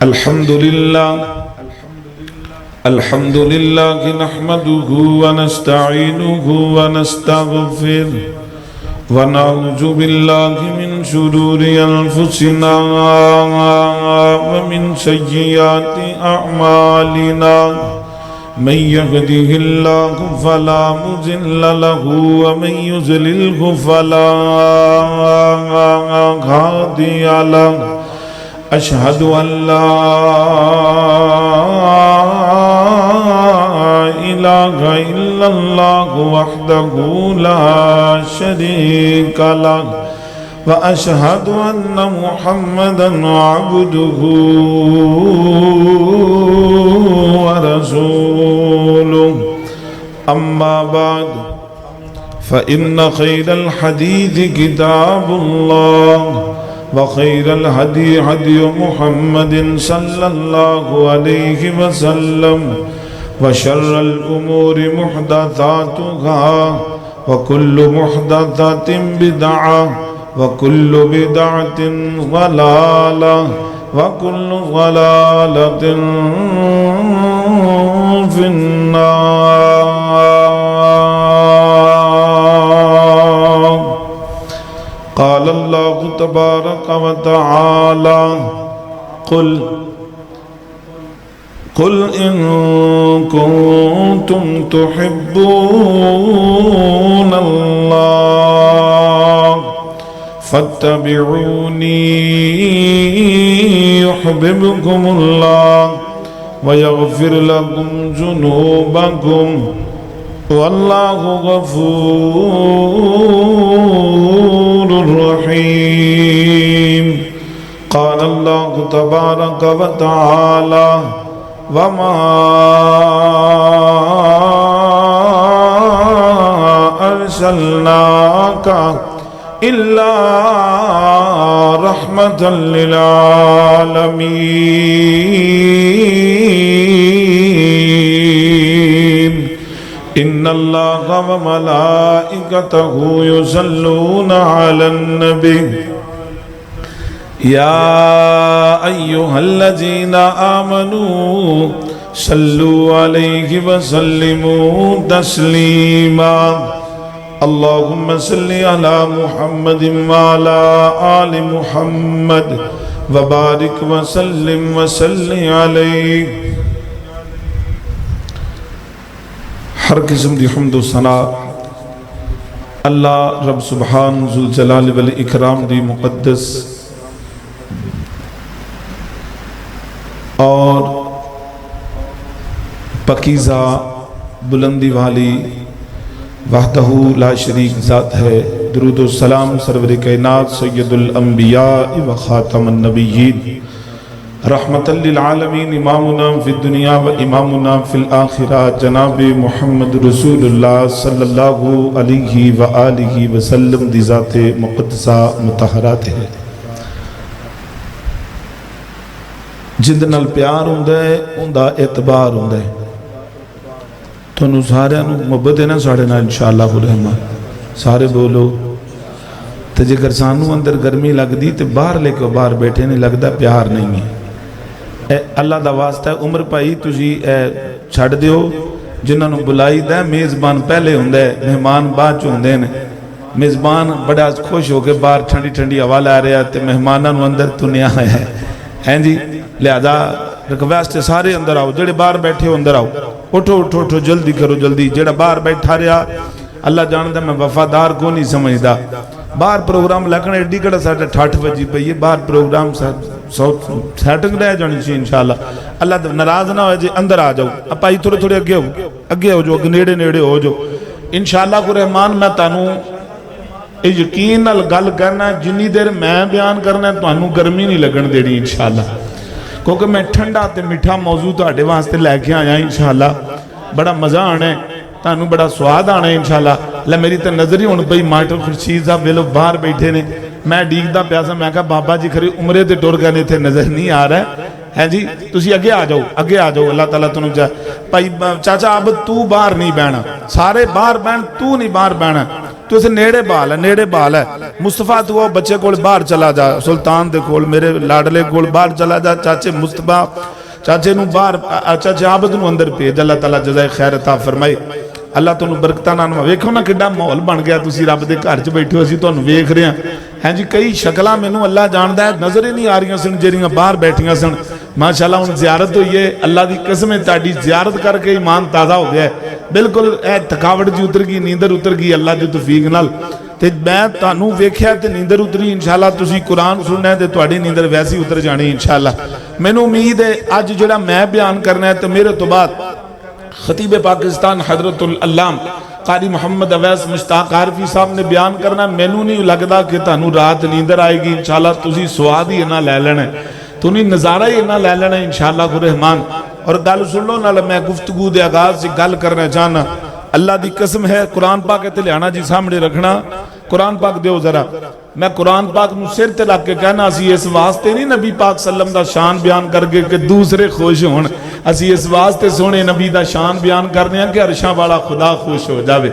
الحمد لله نحمده ونستعينه ونستغفره ونعوذ بالله من شرور أنفسنا ومن سيئات أعمالنا من يهده الله فلا مضل له ومن يضلله فلا هادي له أشهد أن لا إله إلا الله وحده لا شريك له وأشهد أن محمدا عبده ورسوله أما بعد فإن خير الحديث كتاب الله وخير الهدي هدي محمد صلى الله عليه وسلم وشر الأمور محدثاتها وكل محدثة بدعة وكل بدعة ضلالة وكل ضلالة في النار. قال الله تبارك وتعالى قل إن كنتم تحبون الله فاتبعوني يحببكم الله ويغفر لكم ذنوبكم والله غفور رحيم. قال الله تبارك وتعالى وما أرسلناك إلا رحمة للعالمين. إن الله وملائكته يصلون على النبي يا أيها الذين آمنوا صلوا عليه وسلموا تسليما. اللهم صل على محمد وعلى آل محمد وبارك وسلم وصل عليه. ہر قسم دی حمد و ثنا اللہ رب سبحان ذوالجلال والاکرام دی مقدس اور پاکیزہ بلندی والی وحدہ لا شریک ذات ہے. درود و سلام سرور کائنات سید الانبیاء و خاتم النبیین رحمت للعالمین امامنا فی الدنیا و امامنا فی الآخرہ جناب محمد رسول اللہ صلی اللہ علیہ وآلہ وسلم دی ذات مقدسہ مطہرات ہے. جند نال پیار ہوندہ ہے اندہ اعتبار ہوندہ ہے. تو انہوں سارے محبت ہے نا ساڑھے نا انشاءاللہ الرحمن سارے بولو. تو جگر سانو اندر گرمی لگ دی تو باہر لے کے باہر بیٹھے نہیں لگتا پیار نہیں ہے. اللہ دا واسطہ ہے عمر پائی تجھی چھڑ دیو جنہوں نے بلائی دا میزبان پہلے ہوندہ ہے مہمان بعد چو ہوندے ہیں. میزبان بڑا خوش ہو کے باہر ٹھنڈی ٹھنڈی حوالہ آ رہے ہیں مہمانوں اندر تو نہیں آیا ہے جی. لہذا ریکویسٹ سارے اندر آؤ جڑے باہر بیٹھے ہو اندر آؤ. اٹھو اٹھو اٹھو جلدی کرو جلدی. جڑا باہر بیٹھا رہا اللہ جانتا میں وفادار کو نہیں سمجھدا. باہر پروگرام لکھنے ایڈی کڑا ساڑھے 8 بجی پہ یہ باہر پروگرام سیٹنگ رہ جانی چاہیے انشاءاللہ. اللہ ناراض نہ ہوئے جی اندر آ جاؤ. اب آئی تھوڑے تھوڑے اگے ہو جو نیڑے نیڑے ہو جو انشاءاللہ کو رحمان. میں تانوں یقین نال گل کرنا جنی دیر میں بیان کرنا ہے تانوں گرمی نہیں لگن دینی انشاءاللہ کیونکہ میں ٹھنڈا تے میٹھا موضوع تہاڈے واسطے لے کے آیا انشاءاللہ. بڑا مزہ آنا ہے تانوں بڑا سواد آنا ہے انشاءاللہ. لے میری تے نظر ہی ہن بھئی ماسٹر خورشید صاحب ویلو باہر بیٹھے نے. میں ڈیگدا پیاسا میں کہا بابا جی کھری عمرے تے ٹر گئے نے تھے نظر نہیں آ رہا ہے جی. تسی اگے آ جاؤ اللہ تعالیٰ تنوں چاہے. بھائی چاچا اب تو باہر نہیں بہنا سارے باہر بہن تو نہیں باہر بہنا. تو اسے نیڑے بال ہے مصطفیٰ تو وہ بچے کول باہر چلا جا سلطان دے کول میرے لاڈلے کول باہر چلا جا چاچے مصطفیٰ چاچے نو باہر چاچے عابد نو اندر بھیج اللہ تعالیٰ جزائے خیر عطا فرمائے اللہ تانوں برکتاں نال ویکھو نا کڈا ماحول بن گیا تسی رب دے گھر چ بیٹھے ہو اسی تانوں ویکھ رہے ہیں جی کئی شکلاں مینوں اللہ جاندا ہے نظر ہی نہیں آ رہیاں سن جڑیاں باہر بیٹھیاں سن ماشاءاللہ ہن زیارت ہوئی ہے اللہ دی قسم ہے تہاڈی زیارت کر کے ایمان تازہ ہو گیا ہے بالکل اے تھکاوٹ جی اتر گئی نیندر اتر گئی اللہ دی توفیق نال تے میں تانوں ویکھیا تے نیندر اتری انشاءاللہ تسی قرآن سننا ہے تے تہاڈی نیندر ویسی اتر جانی انشاءاللہ مینوں امید ہے اج جڑا میں بیان کرنا ہے تے میرے تو بعد خطیب پاکستان حضرت العلام قاری محمد اویس مشتاق عارفی صاحب نے بیان کرنا مینوں نہیں لگدا کہ تانوں رات نیندر آئے گی انشاءاللہ تسی سواد ہی انہاں لے لینا ہے تسی نظارہ ہی انہاں لے لینا ہے انشاءاللہ الرحمن اور گل سن لو نال میں گفتگو دے آغاز سے گل کرنا چاہنا اللہ دی قسم ہے قرآن پاک تے لیانا جی سامنے رکھنا قرآن پاک دیو ذرا میں قرآن پاک نو سر تے لگ کے کہنا اسی اس واسطے نہیں نبی پاک صلی اللہ علیہ وسلم دا شان بیان کر کے کہ دوسرے خوش ہون اسی اس واسطے سونے نبی دا شان بیان کرنے ہیں کہ عرشاں والا خدا خوش ہو جاوے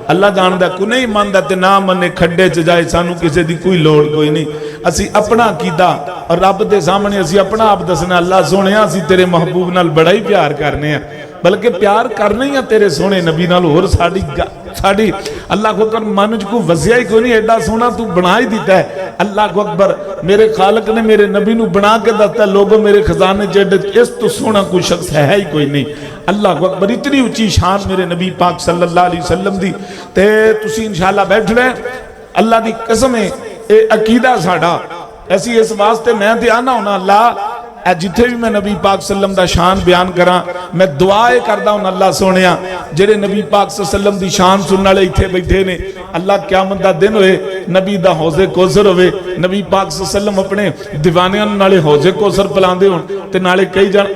اللہ جاندہ کو نہیں ماندا تے نہ منے کھڈے چ جائے سانو کسی دی کوئی لوڑ کوئی نہیں اسی اپنا عقیدہ اور رب دے سامنے اسی اپنا آپ دسنا اللہ سونے اسی تیرے محبوب نال بڑا ہی پیار کرنے ہیں بلکہ پیار کرنا ہی ہے تیرے سونے نبی نال اور ساڑی اللہ کو اکبر منج کو وزیہ ہی کوئی نہیں ایڈا سونا تو بنا ہی دیتا ہے اللہ کو اکبر میرے خالق نے میرے نبی نو بنا کے دستا ہے لوگوں میرے خزانے جیڈے اس تو سونا کوئی شخص ہے ہی کوئی نہیں اللہ کو اکبر اتنی اچھی شان میرے نبی پاک صلی اللہ علیہ وسلم دی تے تسی انشاءاللہ بیٹھ رہے اللہ دی قسم ہے اے عقیدہ ساڑا ایسی اس واسطے میں تے آنا ہونا اللہ اے جتھے بھی میں نبی پاک صلی اللہ علیہ وسلم دا شان بیان کراں میں دعائے کردہ ہوں اللہ سونیا جڑے نبی پاک صلی اللہ علیہ وسلم دی شان سننا لے اتھے بیٹھے نے اللہ قیامت دا دن ہوئے نبی دا حوض کوثر ہوئے نبی پاک صلی اللہ علیہ وسلم اپنے دیوانیاں نالے حوض کوثر پلاندے ہوں تے نالے کئی جان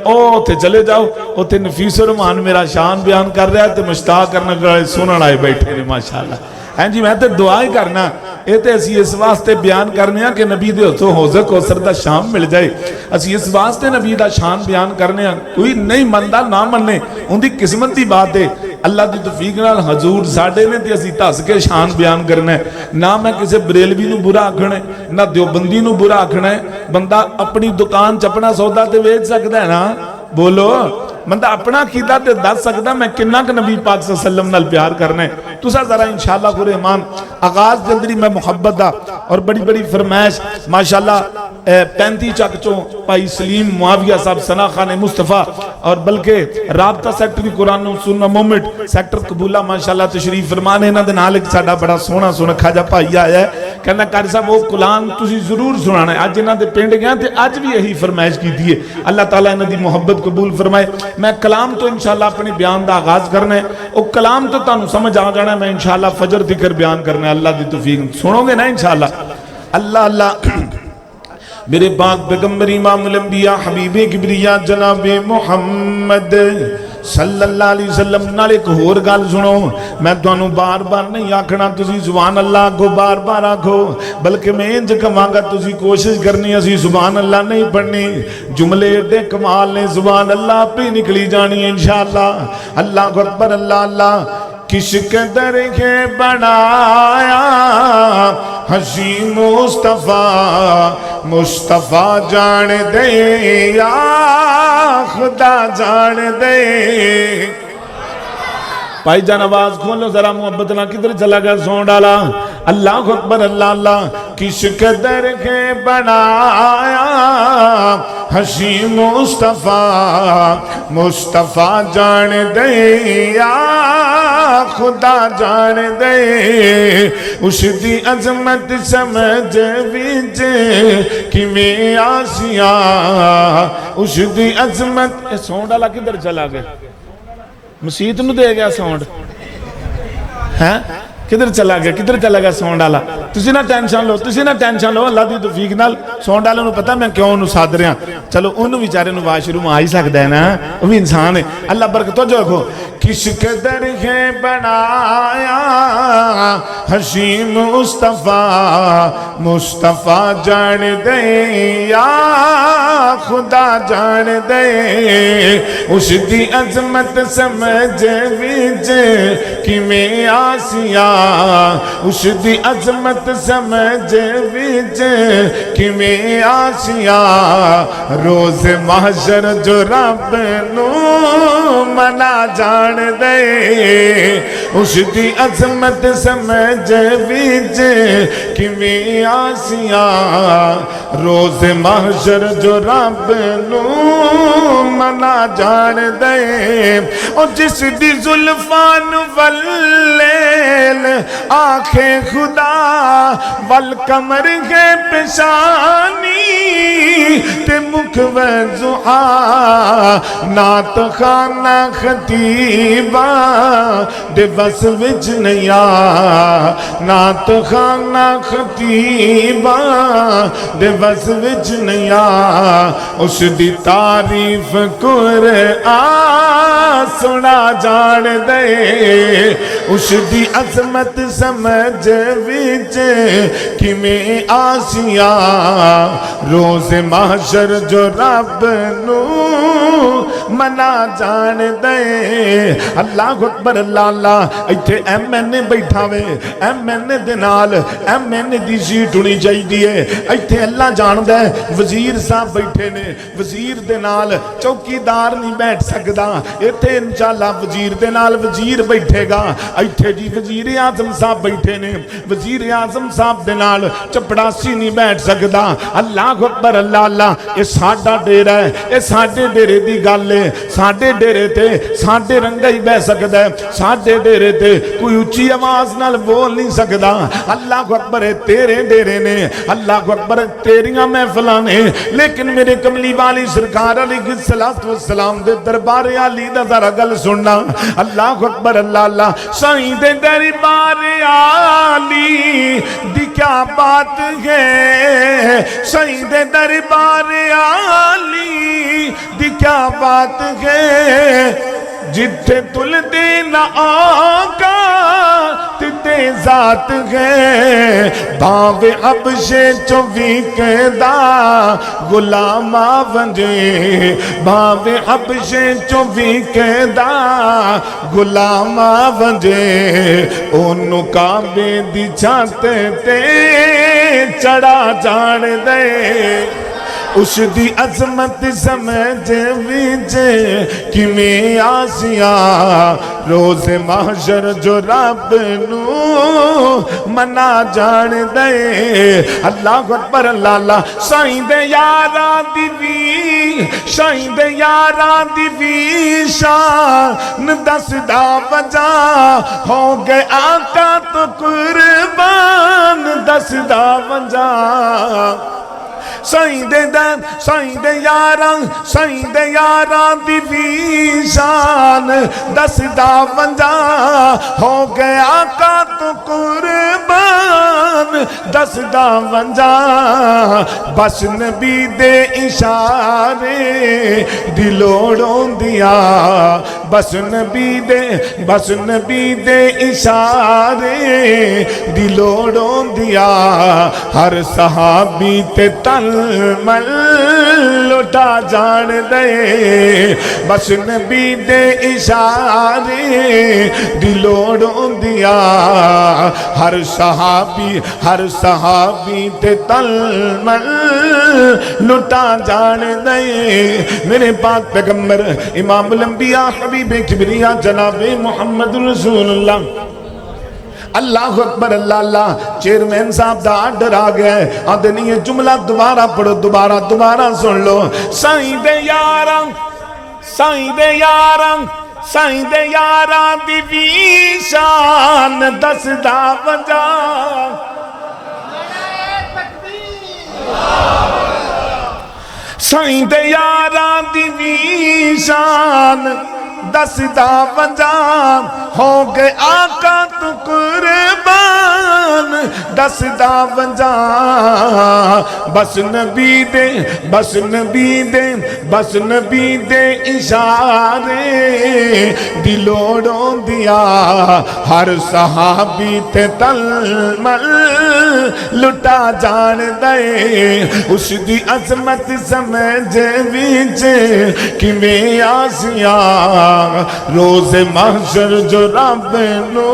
تھے چلے جاؤ تھے نفیس الرحمان میرا شان بیان کر رہا ہے تے مشتاق کرنا کرے سونا لائے بیٹھے نے ماشاءاللہ ہیں جی میں تے دعائیں کرنا اے تے اسی اس واسطے بیان کرنے ہیں کہ نبی دے ہتھوں حوض کوثر دا شام مل جائے اسی اس واسطے نبی دا شان بیان کرنے ہیں کوئی نہیں مندا نہ مننے ان دی قسمت دی بات ہے اللہ دی توفیق نال حضور ساڈے نے تے اسی دس کے شان بیان کرنا ہے نہ میں کسی بریلوی نو برا آکھنا ہے نہ دیوبندی نو برا آکھنا ہے بندہ اپنی دکان چ اپنا سودا تے ویچ سکدا ہے نا بولو بندہ اپنا عقیدہ تے دس سکدا میں کنا کہ نبی پاک صلی اللہ علیہ وسلم نال پیار کرنا ہے تسا ذرا انشاءاللہ الرحمن آغاز جلدی میں محبت دا اور بڑی بڑی فرمائش ماشاءاللہ 35 چک چوں پائی سلیم معاویہ صاحب ثنا خان مصطفیٰ اور بلکہ رابطہ سیکٹری قرآن و سننا مومنٹ سیکٹر قبولہ ماشاءاللہ تشریف فرمانے انہاں دے نال ایک ساڈا بڑا سونا سونا کھاجا پائی آیا ہے کہنا قاری صاحب وہ قرآن تسی ضرور سنانا ہے آج انہاں دے پنڈ گیا تے آج بھی یہی فرمائش کی دیئے اللہ تعالیٰ انہاں دی محبت قبول فرمائے میں کلام تو انشاءاللہ اپنی بیان دا آغاز کرنا ہے او کلام تو تانوں سمجھ آ جانا ہے میں انشاءاللہ فجر ذکر بیان کرنا ہے اللہ دی توفیق سنو گے نا انشاءاللہ اللہ اللہ میرے پاک پیغمبر امام الانبیاء حبیب کبریا جناب محمد صلی اللہ علیہ وسلم نال ایک اور گل سنو میں تانوں بار بار نہیں آکھنا تسی سبحان اللہ کو بار بار آکھو بلکہ میں انج کہاں گا تسی کوشش کرنی اسی سبحان اللہ نہیں پڑھنی جملے دے کمال نے سبحان اللہ پہ نکلی جانی انشاءاللہ اللہ اکبر اللہ اللہ کس قدر کے بنایا حسین مصطفیٰ جان دے یا خدا جان دے پائی جان آواز کھولو ذرا محبت نہ کدھر چلا گیا سون ڈالا اللہ اکبر اللہ اللہ کس قدر کے بنایا حسین مصطفیٰ جان دے یا خدا جان دے اس دی عظمت سمجھ ویچ کہ میں آسیا اس دی عظمت سون ڈالا کدھر چلا گیا مسیت نو دے گیا ساؤنڈ ہاں کدھر چلا گیا ساؤنڈ والا تسی نہ ٹینشن لو اللہ دی توفیق نال ساؤنڈ والے نو پتہ میں کیوں انہوں ساد رہا چلو انہوں بیچارے نو واش روم آ ہی سکدا ہے نا وہ بھی انسان ہے اللہ برکت توجہ رکھو کس قدر ہے بنایا حسین مصطفیٰ جان دے یا خدا جان دے اس دی عظمت سمجھ ویچ کہ میں آسیا اس دی عظمت سمجھ وچ کیویں آسیا روز محشر جو رب نو منا جان دے اس دی عظمت سمجھ وچ کیویں آسیا روز محشر جو رب نو منا جان دے او جس دی زلفان واللیل آنکھیں خدا والقمر ہے پیشانی تے مکھ وضحا نات خانہ خطیبہ دے بس وچ نیا نات خانہ خطیبہ دے بس وچ نیا اس دی تعریف قرآن سنا جان دے اس دی عظمت سمجھ وچ کیویں آسیا روز محشر جو رب نو منا جان دے اللہ اکبر اللہ اللہ ایتھے ایم این اے بیٹھا وے ایم این اے دے نال ایم این اے دی سیٹ ہونی چاہیے ایتھے اللہ جان دے وزیر صاحب بیٹھے نے وزیر دے نال چوکیدار نہیں بیٹھ سکدا ایتھے انشاءاللہ وزیر دے نال وزیر بیٹھے گا ایتھے جی وزیر اعظم صاحب بیٹھے نے وزیر اعظم صاحب دے نال چپڑاسی نہیں بیٹھ سکدا اللہ اکبر اللہ اللہ یہ ساڈا ڈیرا ہے یہ ساڈے ڈیرے دی گل ہے ساڈے ڈیرے تے ساڈے رنگا ہی بہ سکدا ہے ساڈے ڈیرے تے کوئی اونچی آواز نال بول نہیں سکدا اللہ اکبر تیرے ڈیرے نے اللہ اکبر تیریاں محفلاں نے لیکن میرے کملی والی سرکار علیہ الصلوۃ والسلام دے دربار علی دا ذرا گل سننا اللہ اکبر اللہ اللہ سائیں دے دربار علی دی کیا بات ہے سائیں دے دربار علی دی کیا بات ہے جتھے تل دینا آقا تتے ذات ہے باوے حبشے چوی قیدہ غلامہ ونجے باوے حبشے چوی قیدہ غلامہ ونجے اونو کعبے دی چھت تے چڑھا جان دے اس دی عظمت سمجھ وچ کیویں آسیا روز محشر جو رب نو منا جان دے اللہ اکبر اللہ اللہ سائیں دے یاراں دی وی سائیں دے یاراں دی وی شان دسدا وجہ ہو گئے آقا تو قربان دسدا وجہ سائیں دے یاراں دی ویشان دسدا ونجا ہو گیا آقا تو قربان دسدا ونجا بس نبی دے اشارے دی لوڑوں دیا بس نبی دے اشارے دی لوڑوں دیا ہر صحابی تے تل مل لٹا جان دے بس نبی دے اشارے دی لوڑوں دیا ہر صحابی تے تل مل لٹا جان دے میرے پاک پیغمبر امام الانبیاء حبیب کبریا جناب محمد رسول اللہ اللہ اکبر اللہ اللہ چیئرمین صاحب دا آرڈر آ گیا ہے آدھنی یہ جملہ دوبارہ پڑھو دوبارہ سن لو سائیں دے یاراں دی ویشان دسدا وجہ سائیں دے یاراں دی ویشان دسدا وجہ ہو گئے آقا تو قربان دسدا وجہ بس نبی دے اشارے دی لوڑوں دیا ہر صحابی تے تل مل لٹا جان دے اس دی عظمت سمجھ وچ کیویں آسیا روز محشر جو رب نو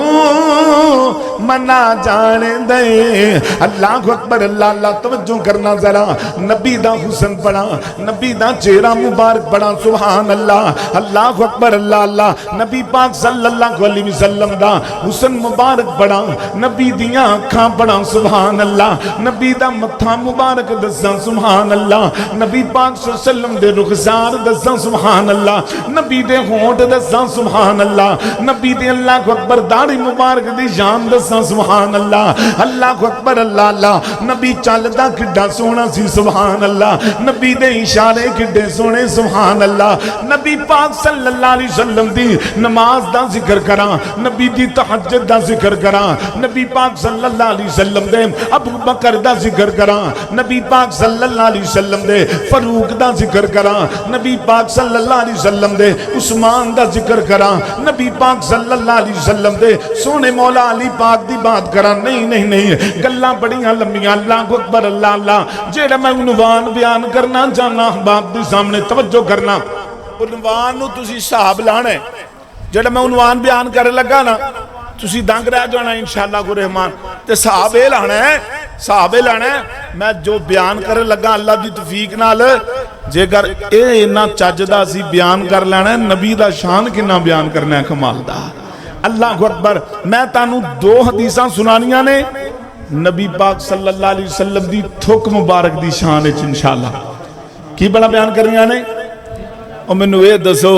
منا جان دے. اللہ اکبر اللہ اللہ. توجہ کرنا ذرا, نبی دا حسن پڑھا, نبی دا چہرہ مبارک پڑھا, سبحان اللہ. اللہ اکبر اللہ اللہ. نبی پاک صلی اللہ علیہ وسلم دا حسن مبارک پڑھا, نبی دیاں اکھاں پڑھا, سبحان اللہ. نبی دا متھا مبارک دساں, سبحان اللہ. نبی پاک صلی اللہ علیہ وسلم دے رخسار دساں, سبحان اللہ. نبی دے ہونٹ دساں, سبحان اللہ. نبی دے اللہ اکبر داڑھی مبارک دی جان دساں, سبحان اللہ. اللہ اکبر اللہ اللہ. نبی چلدا کڈا سونا سی, سبحان اللہ. نبی دے اشارے کڈے سونے, سبحان اللہ. نبی پاک صلی اللہ علیہ وسلم دی نماز دا ذکر کراں, نبی دی تہجد دا ذکر کراں, نبی پاک صلی اللہ علیہ وسلم دے ابو بکر دا ذکر کراں, نبی پاک صلی اللہ علیہ وسلم دے فاروق دا ذکر کراں, نبی پاک صلی اللہ علیہ وسلم دے عثمان دا ذکر کراں, نبی پاک صلی اللہ علیہ وسلم دے سونے مولا علی پاک دی بات کراں. نہیں نہیں نہیں, گلاں بڑیاں لمبیاں. اللہ اکبر اللہ اللہ. جیڑا میں عنوان بیان کرنا چاہنا باپ دی سامنے توجہ کرنا, عنوان نو تسی صاحب لانا ہے. جیڑا میں عنوان بیان کرنے لگا نا تسی دنگ رہ جانا انشاءاللہ کو رحمان. تے صاحب اے لانا ہے, صاحب اے لانا ہے. میں جو بیان کرنے لگا اللہ دی توفیق نال, جے گر اے نا چاجدہ سی بیان کر لینا ہے, نبی دا شان کنا بیان کرنا ہے کمال دا. اللہ اکبر. میں تانوں دو حدیثاں سنانیاں نے نبی پاک صلی اللہ علیہ وسلم دی تھوک مبارک دی شان ہے انشاءاللہ. کی بڑا بیان کرنیاں نے, اور میں نوے دسو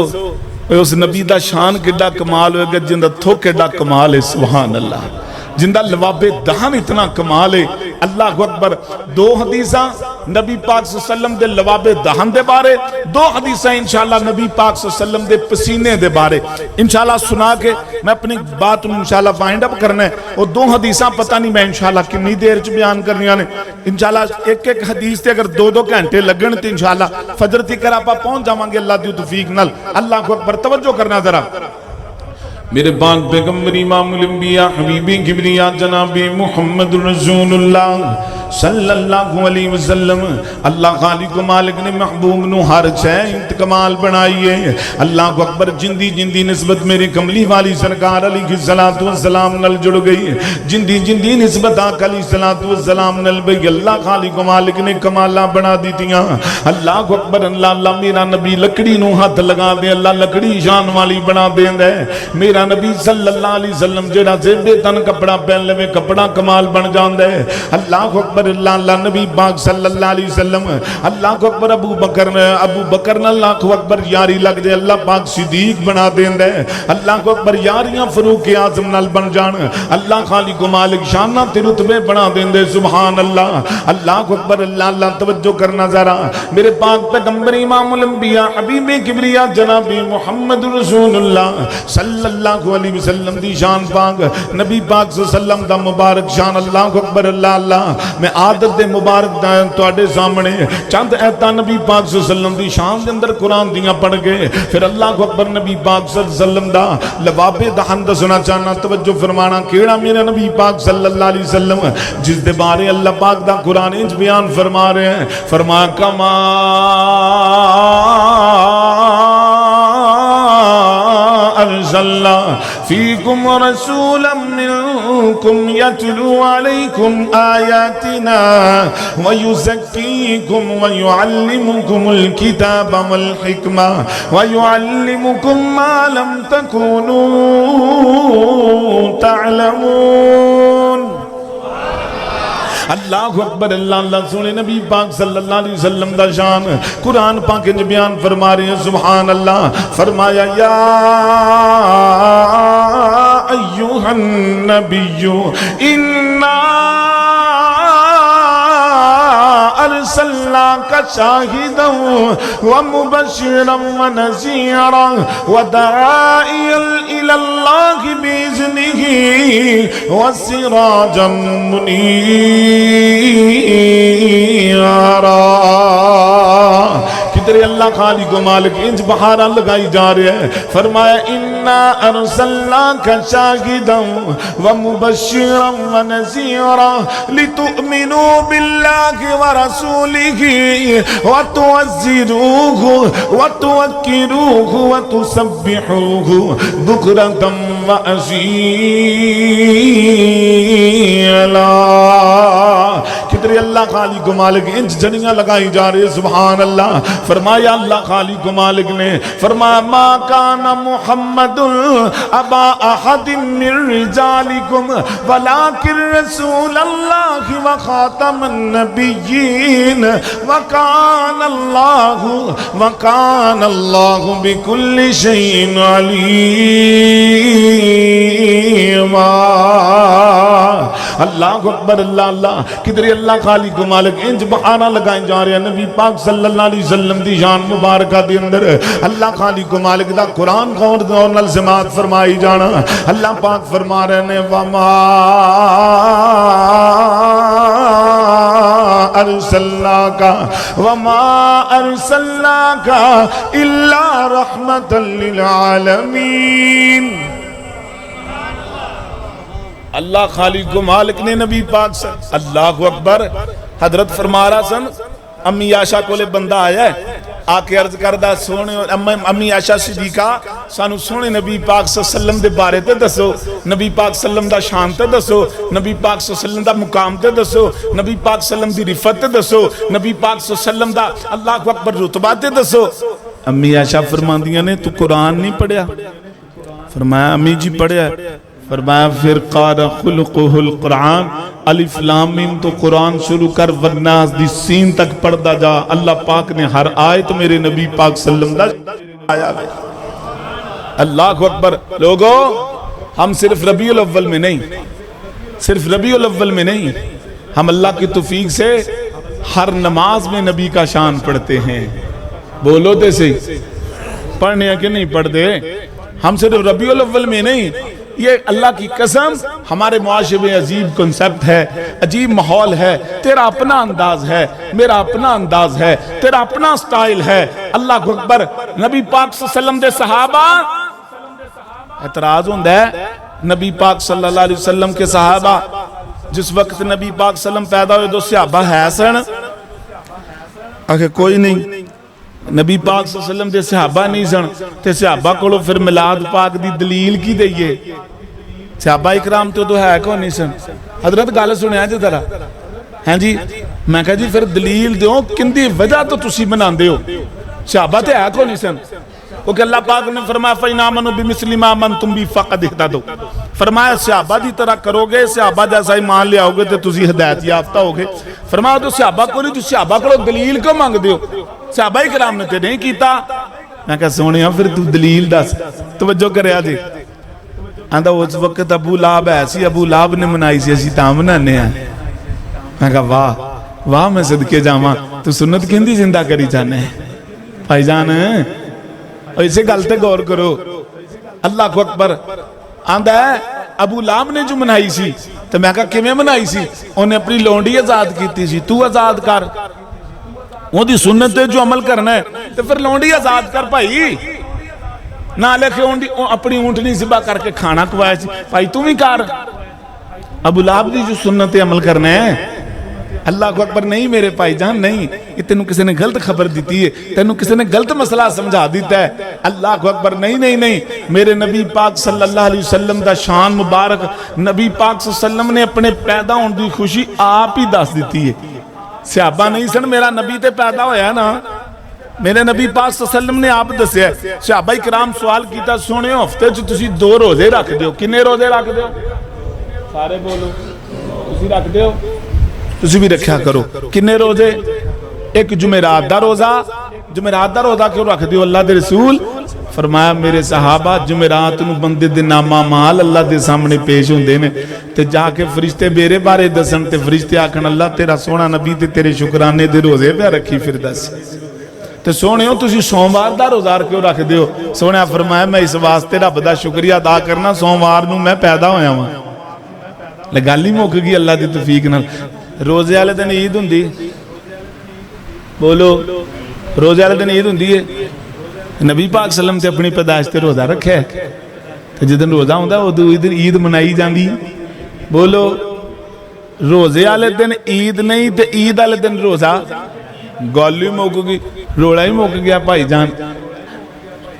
اس نبی دا شان کڈا کمال ہوئے گا جندہ تھوک کڈا کمال ہے, سبحان اللہ. جندہ لواب دہن اتنا کمال ہے. اللہ اکبر. دو حدیثاں نبی پاک صلی اللہ علیہ وسلم دے لواب دہن دے بارے, دو حدیثاں انشاءاللہ نبی پاک صلی اللہ علیہ وسلم دے پسینے دے بارے انشاءاللہ سنا کے میں اپنی بات انشاءاللہ فائنڈ اپ کرنا ہے. اور دو حدیثاں پتہ نہیں میں انشاءاللہ کنی دیر چ بیان کرنیاں نے انشاءاللہ. ایک ایک حدیث تے اگر دو دو گھنٹے لگن تے انشاءاللہ فجر تیکر آپ پہنچ جاواں گے اللہ دی توفیق نال. اللہ اکبر. توجہ کرنا ذرا. میرے پاک پیغمبر امام الانبیاء حبیبی کبریا جناب محمد رسول اللہ صلی اللہ علیہ وسلم. اللہ خالق و مالک نے محبوب نو ہر چھے انتقمال بنائیے. اللہ کو اکبر. جندی جندی نسبت میرے کملی والی سرکار علیہ السلام نل جڑ گئی, جندی جندی نسبت آقا علیہ السلام نل بھئی. اللہ خالق و مالک نے کمالہ بنا دیتیاں. اللہ کو اکبر اللہ اللہ. میرا نبی لکڑی نو ہاتھ لگا دے, اللہ لکڑی شان والی بنا دیں دے. میرا نبی صلی اللہ علیہ وسلم جڑا زیبے تن کپڑا پہن لے کپڑا کمال بن جان دے. اللہ کو اکبر اللہ اللہ. نبی پاک صلی اللہ علیہ وسلم اللہ کو اکبر ابو بکر نے اللہ کو اکبر یاری لگ دے, اللہ پاک صدیق بنا دیں دے. اللہ کو اکبر یاریاں فاروق اعظم نال بن جان. اللہ خالق و مالک شانہ تے رتبے بنا دیں دے, سبحان اللہ. اللہ کو اکبر اللہ اللہ. توجہ کرنا ذرا. میرے پاک پیغمبر امام الانبیاء حبیب کبریا جناب محمد رسول اللہ صلی اللہ علیہ وسلم دی شان پاک, نبی پاک صلی اللہ علیہ وسلم دا مبارک شان. اللہ اکبر اللہ اللہ. میں عادت دے مبارک دائیں تو آڑے سامنے چند ایتا نبی پاک صلی اللہ علیہ وسلم دی شان دے اندر قرآن دیاں پڑھ گئے. پھر اللہ کو اکبر نبی پاک صلی اللہ علیہ وسلم دا لواب دہن دا سنا چاہنا. توجہ فرمانا کیڑا میرا نبی پاک صلی اللہ علیہ وسلم جس دے بارے اللہ پاک دا قرآن انج بیان فرما رہے ہیں. فرمایا کما ارسلنا فیکم رسولا منکم یتلو علیکم آیاتنا ویزکیکم ویعلمکم الکتاب والحکمہ ویعلمکم ما لم تکونوا تعلمون. اللہ اکبر اللہ اللہ. سنے نبی پاک صلی اللہ علیہ وسلم دا شان قرآن پاک انج بیان فرما رہے ہیں, سبحان اللہ. فرمایا یا ایوہ النبی انا ارسلناک شاہدا ومبشرا ونذیرا وداعیا الی اللہ باذنہ وسراجا منیرا. کدھر اللہ خالق و مالک انج بہارہ لگائی جا رہے ہیں. فرمایا انا ارسلناک شاہدا ومبشرا ونذیرا لتؤمنوا باللہ ورسولہ وتعزروہ وتوقروہ وتسبحوہ بکرۃ وأصيلا کدھر اللہ خالق و مالک انج جنیاں لگائی جا رہی سبحان اللہ فرمایا اللہ خالق و مالک نے فرمایا ما کان محمد ابا احد من رجالکم ولکن رسول اللہ وخاتم النبیین وکان اللہ بکل شیء علیما اللہ اکبر اللہ اللہ کدھر اللہ خالق و مالک انج بہانہ لگائیں جا رہے ہیں نبی پاک صلی اللہ علیہ وسلم دی شان مبارکہ دی اندر اللہ خالق و مالک دا قرآن غور نل سماعت فرمائی جانا اللہ پاک فرما رہے ہیں وما ارسلناک الا رحمتا للعالمین اللہ خالق و مالک نے نبی پاک سے اللہ اکبر حضرت فرما رہا سن امی عائشہ کو لے بندہ آیا ہے آکے عرض کردہ سونے امی عائشہ صدیقہ سانو سونے نبی پاک صلی اللہ علیہ وسلم دے بارے تے دسو نبی پاک صلی اللہ علیہ وسلم دا شان تے دسو نبی پاک صلی اللہ علیہ وسلم دا مقام تے دسو نبی پاک صلی اللہ علیہ وسلم دی رفت تے دسو نبی پاک صلی اللہ علیہ وسلم دا اللہ اکبر رتبہ تے دسو امی عائشہ فرماندیاں نے تو قرآن نہیں پڑھیا فرمایا امی جی پڑھیا فرمایا پھر قال خلقہ القرآن الف لام میم تو قرآن شروع کر والناس دی سین تک پڑھدا جا اللہ پاک نے ہر آیت میرے نبی پاک صلی اللہ علیہ وسلم آیا ہے اللہ اکبر لوگوں ہم صرف ربیع الاول میں نہیں صرف ربیع الاول میں نہیں ہم اللہ کی توفیق سے ہر نماز میں نبی کا شان پڑھتے ہیں بولو دے سے پڑھنے ہیں کہ نہیں پڑھتے ہم صرف ربیع الاول میں نہیں یہ اللہ کی قسم ہمارے معاشرے میں عجیب کنسپٹ ہے عجیب ماحول ہے تیرا اپنا انداز ہے میرا اپنا انداز ہے تیرا اپنا سٹائل ہے اللہ اکبر نبی پاک صلی اللہ علیہ وسلم دے صحابہ اعتراض ہوندہ ہے نبی پاک صلی اللہ علیہ وسلم کے صحابہ جس وقت نبی پاک صلی اللہ علیہ وسلم پیدا ہوئے دو صحابہ ہے سن آخر کوئی نہیں نبی پاک صلی اللہ علیہ وسلم دے صحابہ نہیں سن تے صحابہ کو پھر میلاد پاک دی دلیل کی دئیے صحابہ اکرام تو ہے کون نہیں سن حضرت گالہ سنیا جی ذرا ہیں جی میں کہا جی پھر دلیل دیو کن دی وجہ تو تسی منان دیو صحابہ تے ہے کون نہیں سن کیونکہ اللہ پاک نے فرمایا فَإِنْ آمَنُوا بِمِثْلِ مَا آمَنْتُمْ بِهِ فَقَدِ اهْتَدَوْا فرمایا صحابہ دی طرح کرو گے صحابہ جیسا ہی مان لیا ہوگے تو تسی ہدایت یافتہ ہوگے فرمایا تو صحابہ کو نہیں تو صحابہ کو دلیل کو مانگ دیو صحابہ کرام نے تے نہیں کیتا میں کہا سونے پھر تو دلیل دس توجہ کرے آجے آندھا اس وقت ابو لاب ایسی ابو لاب نے منائی سی ایسی تامنہ نے ہیں میں کہا واہ واہ میں صدقے جاما تو سنت کیندی زندہ کری جانے ہیں بھائی جان اور اسے گلتے غور کرو اللہ کو اکبر آندھا ہے ابو لاب نے جو منائی سی تو میں کہا کیمیں منائی سی انہیں اپنی لونڈی آزاد کیتی سی تو آزاد کر وہ دی سنت ہے جو عمل کرنا ہے تو پھر لونڈی آزاد کر بھائی نہ لکھے اپنی اونٹنی ذبح کر کے کھانا کھوایا سی بھائی تم ہی کار ابو لاب دی جو سنت عمل کرنا ہے اللہ کو اکبر نہیں میرے بھائی جان نہیں یہ تینوں کسی نے غلط خبر دیتی ہے تینوں کسی نے غلط مسئلہ سمجھا دیتا ہے اللہ کو اکبر نہیں نہیں نہیں میرے نبی پاک صلی اللہ علیہ وسلم دا شان مبارک نبی پاک صلی اللہ علیہ وسلم نے اپنے پیدا ہونے دی خوشی آپ ہی دس دیتی ہے صحابہ نہیں سن میرا نبی تے پیدا ہویا ہے نا میرے نبی پاک صلی اللہ علیہ وسلم نے آپ دسیا ہے صحابہ کرام سوال کیتا سونے ہفتے جو تسی 2 روزے رکھ دیو کنے روزے رکھ دیو سارے بولو تسی رکھ دیو تسی بھی رکھیا کرو کنے روزے ایک جمعرات دا روزہ کیوں رکھ دیو اللہ دے رسول فرمایا میرے صحابہ جمعرات نو بندے دے نامہ مال اللہ دے سامنے پیش ہوندے نے تے جا کے فرشتے میرے بارے دسن تے فرشتے آکھن اللہ تیرا سونا نبی تے تیرے شکرانے دے روزے پہ رکھی پھر دس تے سونے ہو تسی سوموار دا روزار کیوں رکھ دیو سونے فرمایا میں اس واسطے رب دا شکریہ ادا کرنا سوموار نو میں پیدا ہویا ہوں لگالی موک گئی اللہ دی توفیق نال روزے والے دن عید ہوندی بولو روزے والے دن عید ہوندی ہے نبی پاک صلی اللہ علیہ وسلم تے اپنی پیدائش تے روزہ رکھے تے جدن روزہ ہوندا او دن عید منائی جاندی بولو روزے والے دن عید نہیں تے عید والے دن روزہ گل ہی موک گئی روڑا ہی موک گیا بھائی جان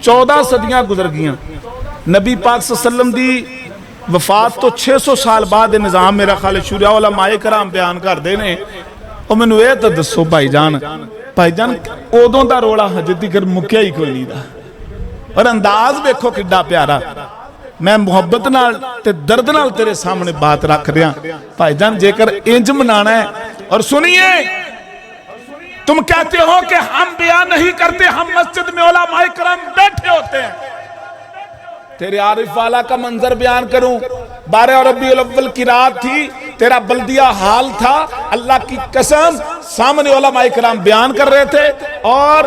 14 صدیاں گزر گیاں نبی پاک صلی اللہ علیہ وسلم دی وفات تو 600 سال بعد نظام میرا خیال شوریا علماء کرام بیان کر دینے اور میں نے تو دسو بھائی جان ادوں دا روڑا ہجے تک مکیا ہی کوئی نہیں دا اور انداز دیکھو کڈا پیارا میں محبت نال تے درد نال تیرے سامنے بات رکھ رہا بھائی جان جے کر انج منانا ہے اور سنیے تم کہتے ہو کہ ہم بیان نہیں کرتے ہم مسجد میں علماء کرام بیٹھے ہوتے ہیں تیرے عارف والا کا منظر بیان کروں 12 ربیع الاول کی رات تھی تیرا بلدیہ حال تھا اللہ کی قسم سامنے علماء کرام بیان کر رہے تھے اور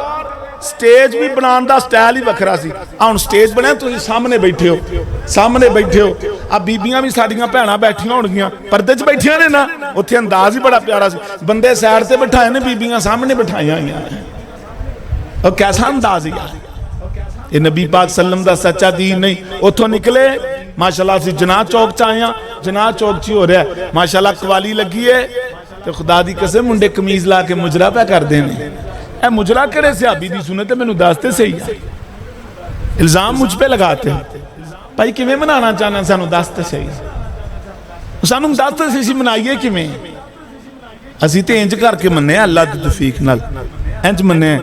سٹیج بھی بنان دا سٹائل ہی بکھرا سی آن سٹیج بنے تو سامنے بیٹھے ہو اب بیبیاں بھی ساڑیاں پہنا بیٹھیاں ہون گیاں پردے چ بیٹھیاں نے نا اتھے انداز ہی بڑا پیارا سی بندے سائر سے بٹھائے نے بیبیاں سامنے بٹھائیاں ہیں اور کیسا انداز ہی یہ نبی پاک صلی اللہ علیہ وسلم دا سچا دین نہیں اتھو نکلے ماشاءاللہ سی جناح چوک چاہیاں جناح چوک چی ہو رہا ہے ماشاءاللہ قوالی لگی ہے تو خدا دی قسم منڈے کمیز لا کے مجرہ پہ کر دینے اے مجرہ کرے صحابی دی سنتے میں نداستے سے ہی الزام مجھ پہ لگاتے ہیں بھائی کیویں منانا چاہنا سانو داستے سے ہی سانو داستے سے ہی منائیے کیویں اسی تے انج کر کے مننے اللہ دی توفیق نال انج مننے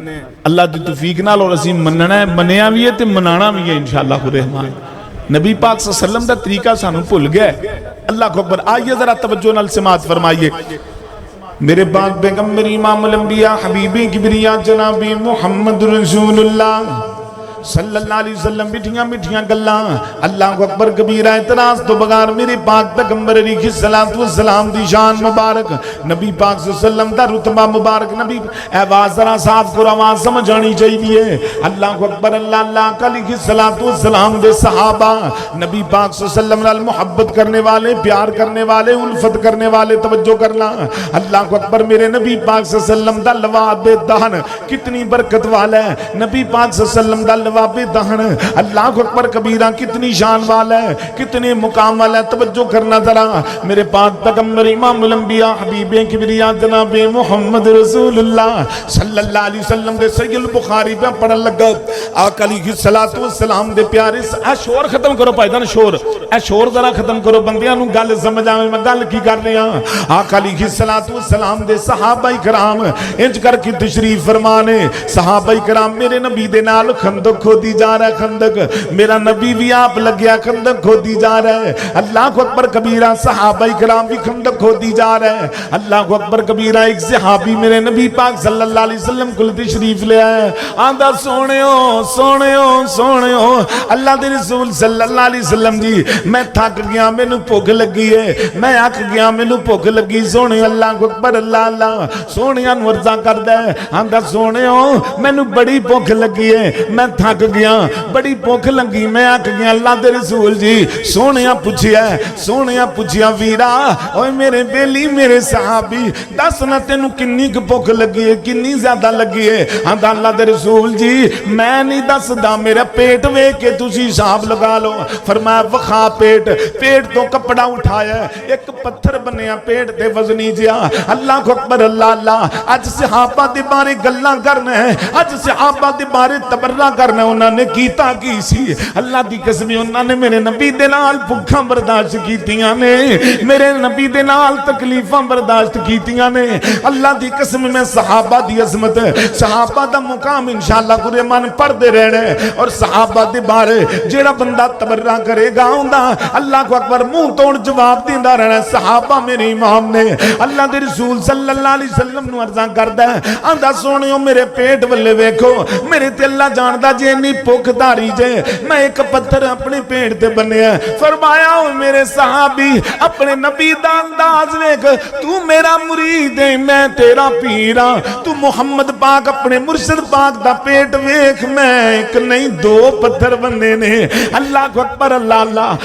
اللہ دی توفیق نال اور اسی مننا ہے منیا بھی ہے تے منانا بھی ہے انشاءاللہ الرحمن نبی پاک صلی اللہ علیہ وسلم دا طریقہ سانو بھول گیا اللہ کو اکبر آئیے ذرا توجہ نال سماعت فرمائیے میرے پاک پیغمبر امام الانبیاء حبیب کبریا جناب محمد رسول اللہ صلی اللہ علیہ وسلم مٹھیاں گلاں اللہ کو اکبر کبیرہ اعتراض تو بغیر میرے پاک پیغمبر علیہ السلام دی شان مبارک نبی پاک صلی اللہ علیہ وسلم دا رتبہ مبارک نبی آواز ذرا صاف کرو آواز سمجھ آنی چاہیے اللہ کو اکبر اللہ علیہ السلام دے صحابہ نبی پاک صلی اللہ علیہ وسلم محبت کرنے والے پیار کرنے والے الفت کرنے والے توجہ کرنا اللہ کو اکبر میرے نبی پاک صلی اللہ علیہ وسلم دا لواب دہن کتنی برکت والا ہے نبی پاک صلی اللہ علیہ وسلم دا لواب دہن اللہ کو اکبر کبیرہ کتنی شان والا ہے کتنے مقام والا ہے توجہ کرنا ذرا میرے پاک پیغمبر امام الانبیاء حبیب کبریا جناب محمد رسول اللہ صلی اللہ علیہ وسلم دے صحیح البخاری پہ پڑھن لگا آقا علیہ السلام دے پیارے اے شور ختم کرو پائدان شور اے شور ذرا ختم کرو بندیاں نو گل سمجھ آویں میں گل کی کر رہا آقا علیہ السلام دے صحابہ کرام انج کر کے تشریف فرمانے صحابہ کرام میرے نبی دے نال خندق کھودی جا رہا ہے خندق میرا نبی بھی آپ لگیا خندق کھودی جا رہا ہے اللہ کو اکبر کبیرہ صحابہ کرام بھی خندق کھودی جا رہا ہے اللہ کو اکبر کبیرہ ایک صحابی میرے نبی پاک صلی اللہ علیہ وسلم کل تشریف لے آئے آندھا سونے ہو اللہ دے رسول صلی اللہ علیہ وسلم جی میں تھک گیا میں نو بھوک لگی ہے میں آکھ گیا میں نو بھوک لگی سونے اللہ کو اکبر اللہ سونے انورزہ کر دے آندھا سونے ہو میں نو بڑی بھوک لگی ہے میں تھک گیا بڑی بھوک لگی میں آکھ گیا اللہ دے رسول جی سونیا پوچھیا ویرا اوے میرے بیلی میرے صحابی دس نہ تینو کنی بھوک لگی ہے کنی زیادہ لگی ہے آندھا اللہ دے رسول جی میں نہیں دس دا میرا پیٹ وے کے تسی حساب لگا لو فرمایا وخا پیٹ تو کپڑا اٹھایا ایک پتھر بنیا پیٹ دے وزنی جیا اللہ کو اکبر اللہ اج صحابہ دے بارے گلاں کرنا ہے اج صحابہ دے بارے تبرہ کرنا انہوں نے کیتا کی سی اللہ دی قسمی انہوں نے میرے نبی دے نال بھکھاں برداشت کیتیاں نے میرے نبی دے نال تکلیفاں برداشت کیتیاں نے اللہ دی قسم میں صحابہ دی عظمت صحابہ دا مقام انشاءاللہ قرآن پڑھتے رہنے اور صحابہ دے بارے جیڑا بندہ تبرہ کرے گا اللہ کو اکبر منہ توڑ جواب دیندہ رہنا صحابہ میرے امام نے اللہ دے رسول صلی اللہ علیہ وسلم نو عرضاں کردہ آندھا سونیوں میرے پیٹ والے ویکھو میرے تے اللہ جاندہ جے نہیں پوکھ داری جے میں ایک پتھر اپنے پیٹ تے بنے ہیں فرمایا ہوں میرے صحابی اپنے نبی دا انداز ویکھ تو میرا مرید ہے میں تیرا پیرا تو محمد پاک اپنے مرشد پاک دا پیٹ ویکھ میں ایک نہیں دو پتھر بنے نے اللہ کو اکبر اللہ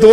2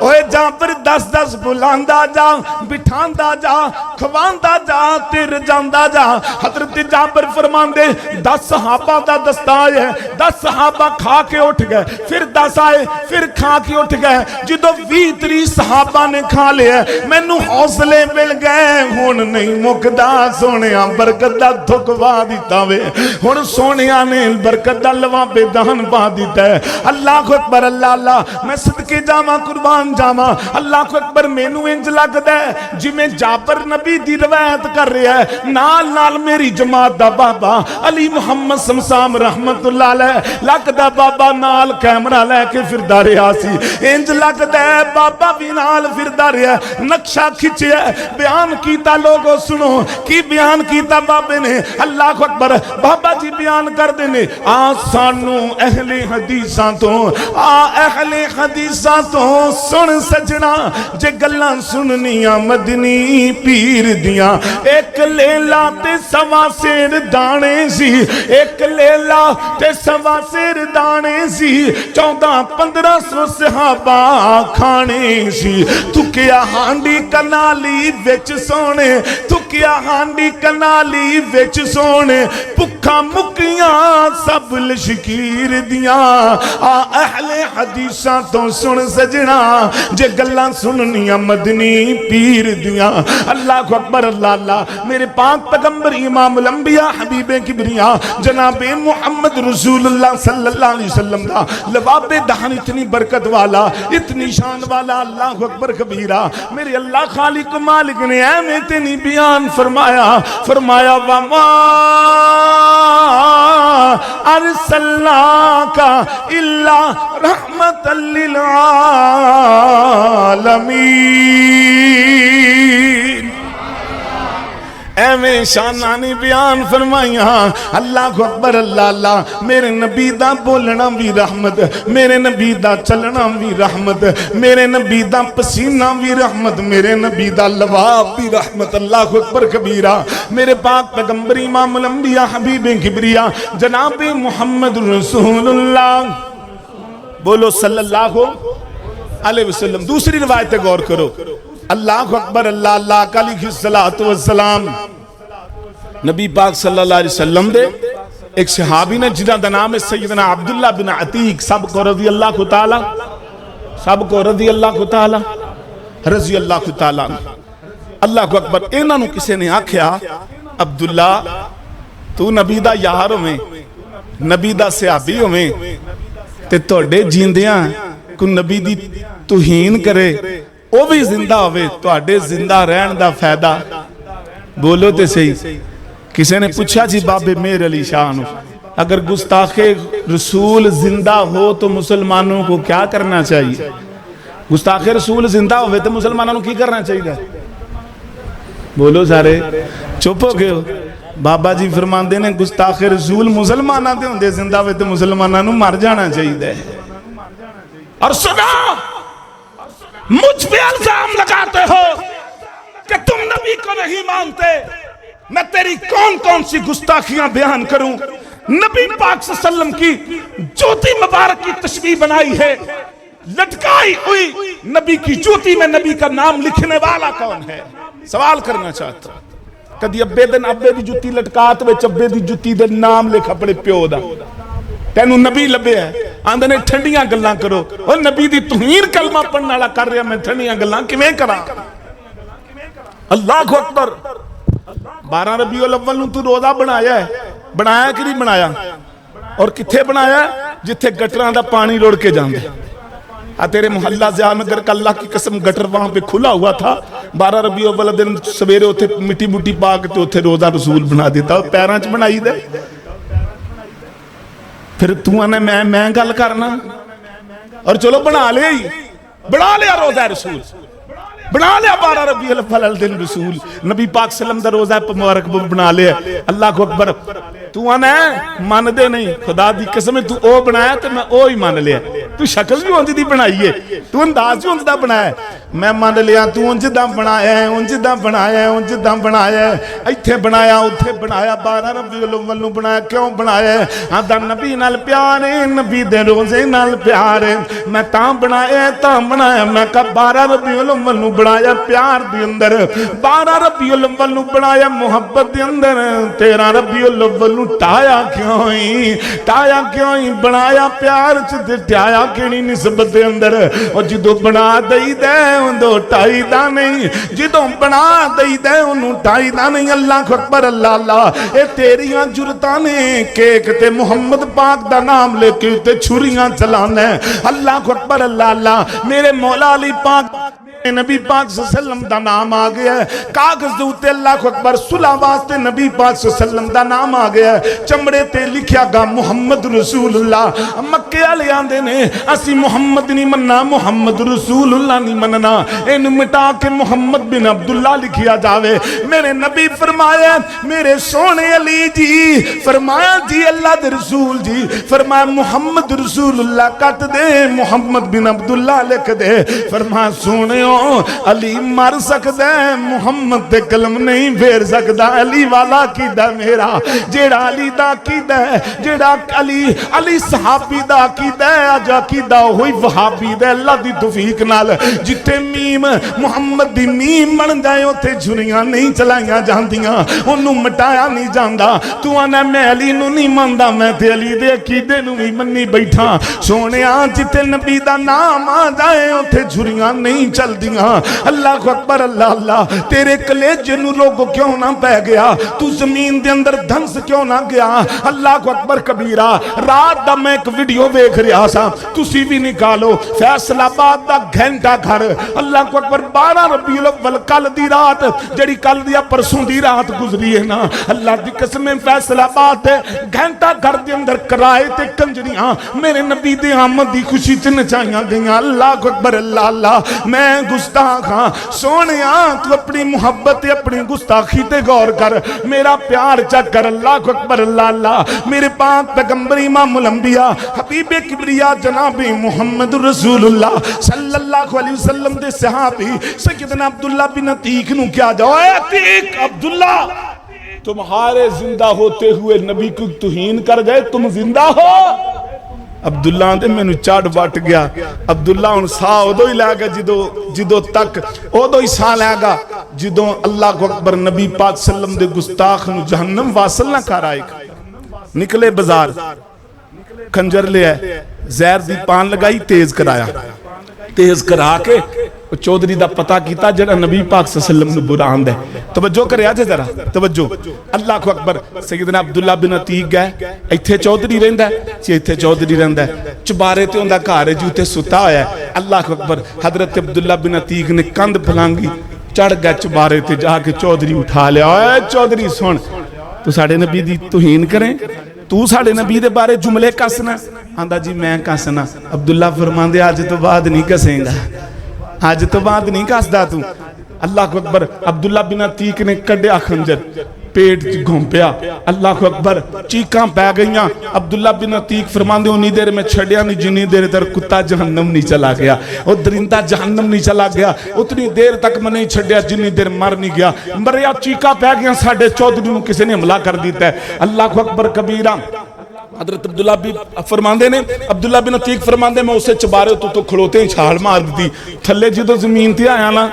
اوے جابر 10 بلاندا جا بٹھاندا جا کھواندا جا تیر جاندا جا حضرت جابر فرماندے 10 صحابہ دا دستہ ہے 10 صحابہ کھا کے اٹھ گئے پھر 10 آئے پھر کھا کے اٹھ گئے جدو 20 صحابہ نے کھا لیا مینوں حوصلے مل گئے ہن نہیں مکدا سونیا برکت دا تھکوا دیتا وے ہن سونیا نے برکت دا لوابے دہن پا دیتا ہے اللہ اکبر اللہ اللہ میں صدقے جاواں قربان جاواں اللہ اکبر مینوں انج لگدا ہے جویں جابر نبی دی روایت کر رہا ہے نال نال میری جماعت دا بابا علی محمد سمسام رحمت اللہ علیہ لگدا بابا نال کیمرہ لے کے پھردا رہیا سی انج لگدا ہے بابا بھی نال پھردا رہیا نقشہ کھچیا بیان کیتا لوگو سنو کی بیان کیتا بابے نے اللہ اکبر بابا جی بیان کر دینے سانو اہل حدیثاں تو اہل حدیثاں تو سن سجنا جے گلاں سننیاں مدنی پیر دیاں ایک لیلہ تے سوا سیر دانے سی ایک لیلہ تے سوا سیر دانے سی 1400-1500 صحابہ کھانے سی تو کیا ہانڈی کنالی وچ سونے تو کیا ہانڈی کنالی وچ سونے پکھا مکیاں سب لشکیر دیاں اہل حدیثاں تو سن سجنا جے گلاں سننیاں مدنی پیر دیاں اللہ اکبر اللہ اللہ میرے پاک پیغمبر امام الانبیاء حبیب کبریا جناب محمد رسول اللہ صلی اللہ علیہ وسلم دا لباب دہن اتنی برکت والا اتنی شان والا اللہ اکبر کبیرہ میرے اللہ خالق مالک نے میں اتنی بیان فرمایا وما ارسلناک الا رحمت للعالمین ایویں شانانی بیان فرمائیاں اللہ اکبر اللہ اللہ میرے نبی دا بولنا بھی رحمت میرے نبی دا چلنا بھی رحمت میرے نبی دا پسینہ بھی رحمت میرے نبی دا لواب بھی رحمت اللہ اکبر کبیرہ میرے پاک پیغمبر امام الانبیاء حبیب کبریا جناب محمد رسول اللہ بولو صلی اللہ علیہ وسلم دوسری روایت غور کرو اللہ اکبر اللہ اللہ علیہ السلام نبی پاک صلی اللہ علیہ وسلم دے ایک صحابی نے جنہ دا نام ہے سیدنا عبداللہ بن عتیق سب کو رضی اللہ تعالی رضی اللہ تعالی اللہ اکبر انہاں نو کسے نے آکھیا عبداللہ تو نبی دا یار ہویں نبی دا صحابی ہویں تے توڑے جیندیاں کو نبی دی توہین کرے وہ بھی زندہ ہوئے تو آڑے زندہ رہن دا فائدہ بولو تے صحیح کسی نے پوچھا جی بابے میر علی شاہ اگر گستاخ رسول زندہ ہو تو مسلمانوں کو کیا کرنا چاہیے گستاخ رسول زندہ ہوئے تو مسلمانوں کو کی کرنا چاہیے بولو سارے چپ ہو گئے ہو بابا جی فرمان دینے گستاخ رسول مسلمانوں دے ہوندے زندہ ہوئے تو مسلمانوں مر جانا چاہیے اور سنا مجھ پہ الزام لگاتے ہو کہ تم نبی کو نہیں مانتے میں تیری کون کون سی گستاخیاں بیان کروں نبی پاک صلی اللہ علیہ وسلم کی جوتی مبارک کی تشبیہ بنائی ہے لٹکائی ہوئی نبی کی جوتی میں نبی کا نام لکھنے والا کون ہے سوال کرنا چاہتا ہوں کدی ابے دی جوتی لٹکات وچ ابے دی جوتی دے نام لکھ اپنے پیو دا تینوں نبی لبے ہے آندھے نے ٹھنڈیاں گلاں کرو اور نبی دی توہین کلمہ پڑھنے والا کر رہا میں ٹھنڈیاں گلاں کیویں کراں اللہ اکبر 12 ربیع الاول نوں تو روزہ بنایا کہ نہیں بنایا اور کتھے بنایا جتھے گٹراں دا پانی روڑ کے جاندے تیرے محلہ زیان نگر کا اللہ کی قسم گٹر وہاں پہ کھلا ہوا تھا 12 ربیع الاول دن سویرے ہوتے مٹی مٹی پاک تے ہوتے روزہ رسول بنا دیتا پیرانچ بنائی دے پھر تو انہیں میں گل کرنا اور چلو بنا لیا روزہ رسول بنا لیا 12 ربیع الاول دن رسول نبی پاک سلم دا روزہ مبارک بنا لیا اللہ کو اکبر تو انہیں مان دے نہیں خدا دی قسم تو او بنایا تو میں او ہی مان لیا تو شکل بھی انج دی بنائی ہے تو انداز بھی انج دا بنایا ہے میں مان لیا تو انج دا بنایا ہے انج دا بنایا ہے انج دا بنایا ہے ایتھے بنایا اوتھے بنایا 12 ربیع الاول نو بنایا کیوں بنایا ہے آندا نبی نال پیار ہے نبی دے روزے نال پیار ہے میں تاں بنایا تاں بنایا میں کہا 12 ربیع الاول نو بنایا پیار دے اندر 12 ربیع الاول نو بنایا محبت دے اندر 13 ربیع الاول نو ٹایا کیوں ہی بنایا پیار چ ٹایا کیڑی نسبت دے اندر او جدوں بنا دئی دے اندو ٹائی دا نہیں جدوں بنا دئی دے انہوں ٹائی دا نہیں اللہ اکبر اللہ اللہ اے تیریاں جرتاں نے کیک تے محمد پاک دا نام لے کے تے چھریاں چلانا ہے اللہ اکبر اللہ اللہ میرے مولا علی پاک نبی پاک صلی اللہ علیہ وسلم دا نام آ گیا ہے کاغذ دوتے اللہ کو اکبر صلح واسطے نبی پاک صلی اللہ علیہ وسلم دا نام آ گیا ہے چمڑے تے لکھیا گا محمد رسول اللہ مکے والے آندے نے اسی محمد نہیں مننا محمد رسول اللہ نہیں مننا ان مٹا کے محمد بن عبداللہ لکھیا جاوے میرے نبی فرمایا میرے سونے علی جی فرمایا جی اللہ دے رسول جی فرمایا محمد رسول اللہ کٹ دے محمد بن عبداللہ لکھ دے فرمایا سونے علی مر سکتا ہے محمد دے قلم نہیں پھیر سکتا علی والا کیدا میرا جیڑا علی دا کیدا ہے جیڑا علی صحابی دا کیدا ہے اجا کیدا ہوئی وہابی دے اللہ دی توفیق نال جتے میم محمد دی میم بن جائے اوتھے چھریاں نہیں چلائیاں جاندیاں اونوں مٹایا نہیں جاندا تو انا میں علی نو نہیں مندا میں تے علی دے عقیدے نو بھی منی بیٹھا سونیا جتے نبی دا نام آ جائے اوتھے چھریاں نہیں چل اللہ کو اکبر اللہ اللہ تیرے کلیجے نو روگ کیوں نہ پہ گیا تو زمین دے اندر دھنس کیوں نہ گیا اللہ کو اکبر کبیرہ رات دا میں ایک ویڈیو دیکھ رہا سا تسی بھی نکالو فیصل آباد دا گھنٹہ گھر اللہ کو اکبر 12 ربیع الاول کل دی رات جڑی کل دیا پرسوں دی رات گزری ہے نا اللہ دی قسم فیصل آباد دے گھنٹہ گھر دے اندر کرائے تے کنجریاں میرے نبی دے آمد دی خوشی تے نچائیاں گئیاں اللہ کو اکبر اللہ اللہ میں گستاخ ہاں سونیا تو اپنی محبت اپنی گستاخی تے غور کر میرا پیار چک کر اللہ کو اکبر اللہ اللہ میرے پاک پیغمبر امام الانبیاء حبیب کبریا جناب محمد رسول اللہ صلی اللہ علیہ وسلم دے صحابی سیدنا عبداللہ بن عتیق نو کیا جاؤ اے عتیق عبداللہ تمہارے زندہ ہوتے ہوئے نبی کو توہین کر گئے تم زندہ ہو عبداللہ دے میں نو چاڑ بٹ گیا عبداللہ ان سا ادو ہی لے گا جدو تک ادو ہی سا لے گا جدو اللہ کو اکبر نبی پاک صلی اللہ علیہ وسلم دے گستاخ نو جہنم واصل نہ کر آئے گا نکلے بازار کنجر لے آئے زہر دی پان لگائی تیز کرا کے چودری دا پتہ کیتا جڑا نبی پاک صلی اللہ علیہ وسلم نے بران دے توجہ کرے آجے ذرا توجہ اللہ کو اکبر سیدنا عبداللہ بن عتیق گئے ایتھے چودری رہندا ہے ایتھے چودری رہندا ہے چبارے تے اوندا گھر ہے جوتے ستا ہویا ہے اللہ کو اکبر حضرت عبداللہ بن عتیق نے کند پھلانگی چڑھ گئے چبارے تے جا کے چودری اٹھا لیا اے چودری سن تو ساڑھے نبی دی توہین کریں تو ساڑھے نبی دے بارے جملے کسنا آندہ جی میں کسنا عبداللہ فرمان دے آج تو بعد نہیں کسیں گا آج تو بعد نہیں کس دا تو اللہ کو اکبر عبداللہ بن عتیق نے کڑیا خنجر پیٹ گھوم پیا اللہ کو اکبر چیکاں پہ گئیاں عبداللہ بن عتیق فرمان دے انہی دیر میں چھڑیا نہیں جنہی دیر تر کتا جہنم نہیں چلا گیا اور درندہ جہنم نہیں چلا گیا اتنی دیر تک میں نہیں چھڑیا جنہی دیر مر نہیں گیا مریا چیکاں پہ گئیاں ساڑھے چودھری کسی نے حملہ کر دیتا ہے اللہ کو اکبر کبیرہ حضرت عبداللہ بھی فرماندے نے عبداللہ بن عتیق فرماندے میں اسے چبارے تو کھڑوتے ہیں چھال مار دی تھلے جی تو زمین تھی آیا نا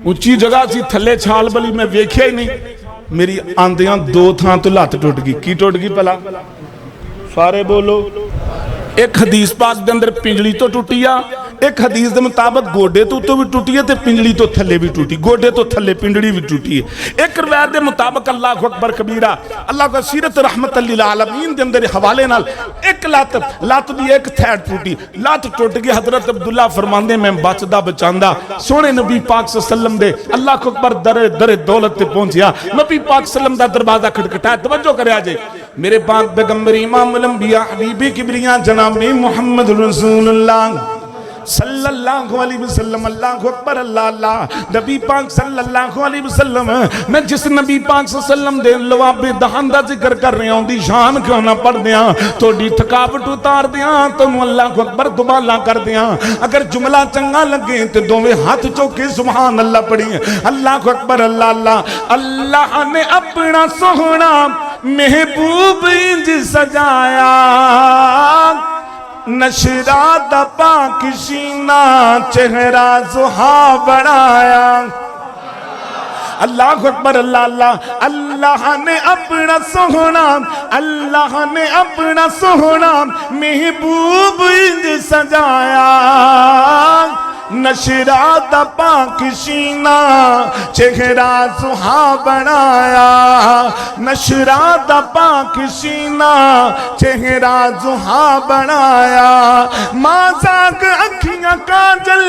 اونچی جگہ سی تھلے چھال بلی میں ویکھیا ہی نہیں میری آندیاں دو تھاں تو لات ٹوٹ گئی کی ٹوٹ گئی پلا سارے بولو ایک حدیث پاک دے اندر پنجلی تو ٹوٹیا ایک حدیث دے مطابق گوڑے تو بھی ٹوٹی ہے تے پنجلی تو تھلے بھی ٹوٹی گوڑے تو تھلے پنجلی بھی ٹوٹی ہے ایک روایت دے مطابق اللہ کو اکبر کبیرہ اللہ کو سیرت رحمت للعالمین دے اندر حوالے نال ایک لات دی ایک تھیڑ ٹوٹی لات ٹوٹ گئی حضرت عبداللہ فرماندے میں بچدا بچاندہ سونے نبی پاک صلی اللہ علیہ وسلم دے اللہ کو اکبر در دولت تے پہنچیا نبی پاک صلی اللہ علیہ وسلم دا دروازہ کھٹکھٹایا توجہ کرے آجے میرے پاک پیغمبر امام الانبیاء حبیب کبریا جناب محمد رسول اللہ صلی اللہ علیہ وسلم اللہ اکبر اللہ اللہ نبی پاک صلی اللہ علیہ وسلم میں جس نبی پاک صلی اللہ علیہ وسلم دے لواب دہان دا ذکر کر رہے ہوں دی شان کیوں نہ پڑھ دیاں تو دی تھکاوٹ اتار دیاں تو اللہ اکبر دوبالا کر دیاں اگر جملہ چنگا لگے تو دوویں ہاتھ چوکے سبحان اللہ پڑھی اللہ اکبر اللہ اللہ اللہ نے اپنا سوہنا محبوب انج سجایا نشرات پاک شینہ چہرہ زہا بڑھایا اللہ اکبر اللہ اللہ اللہ نے اپنا سوہنا اللہ نے اپنا سوہنا محبوب انج سجایا نشرات پاک شینہ چہرہ زہا بنایا نشرات پاک شینہ چہرہ زہا بنایا مازاق اکھیاں کاجل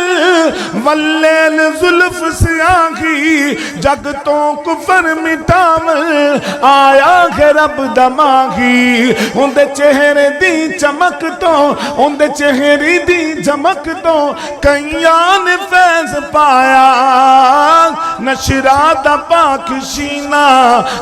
واللیل زلف سیاہی جگ تو کفر مٹاول آیا ہے رب دماغی اندے چہرے دی چمک تو اندے چہرے دی چمک تو کئی فیض پایا نشرات پاک شینہ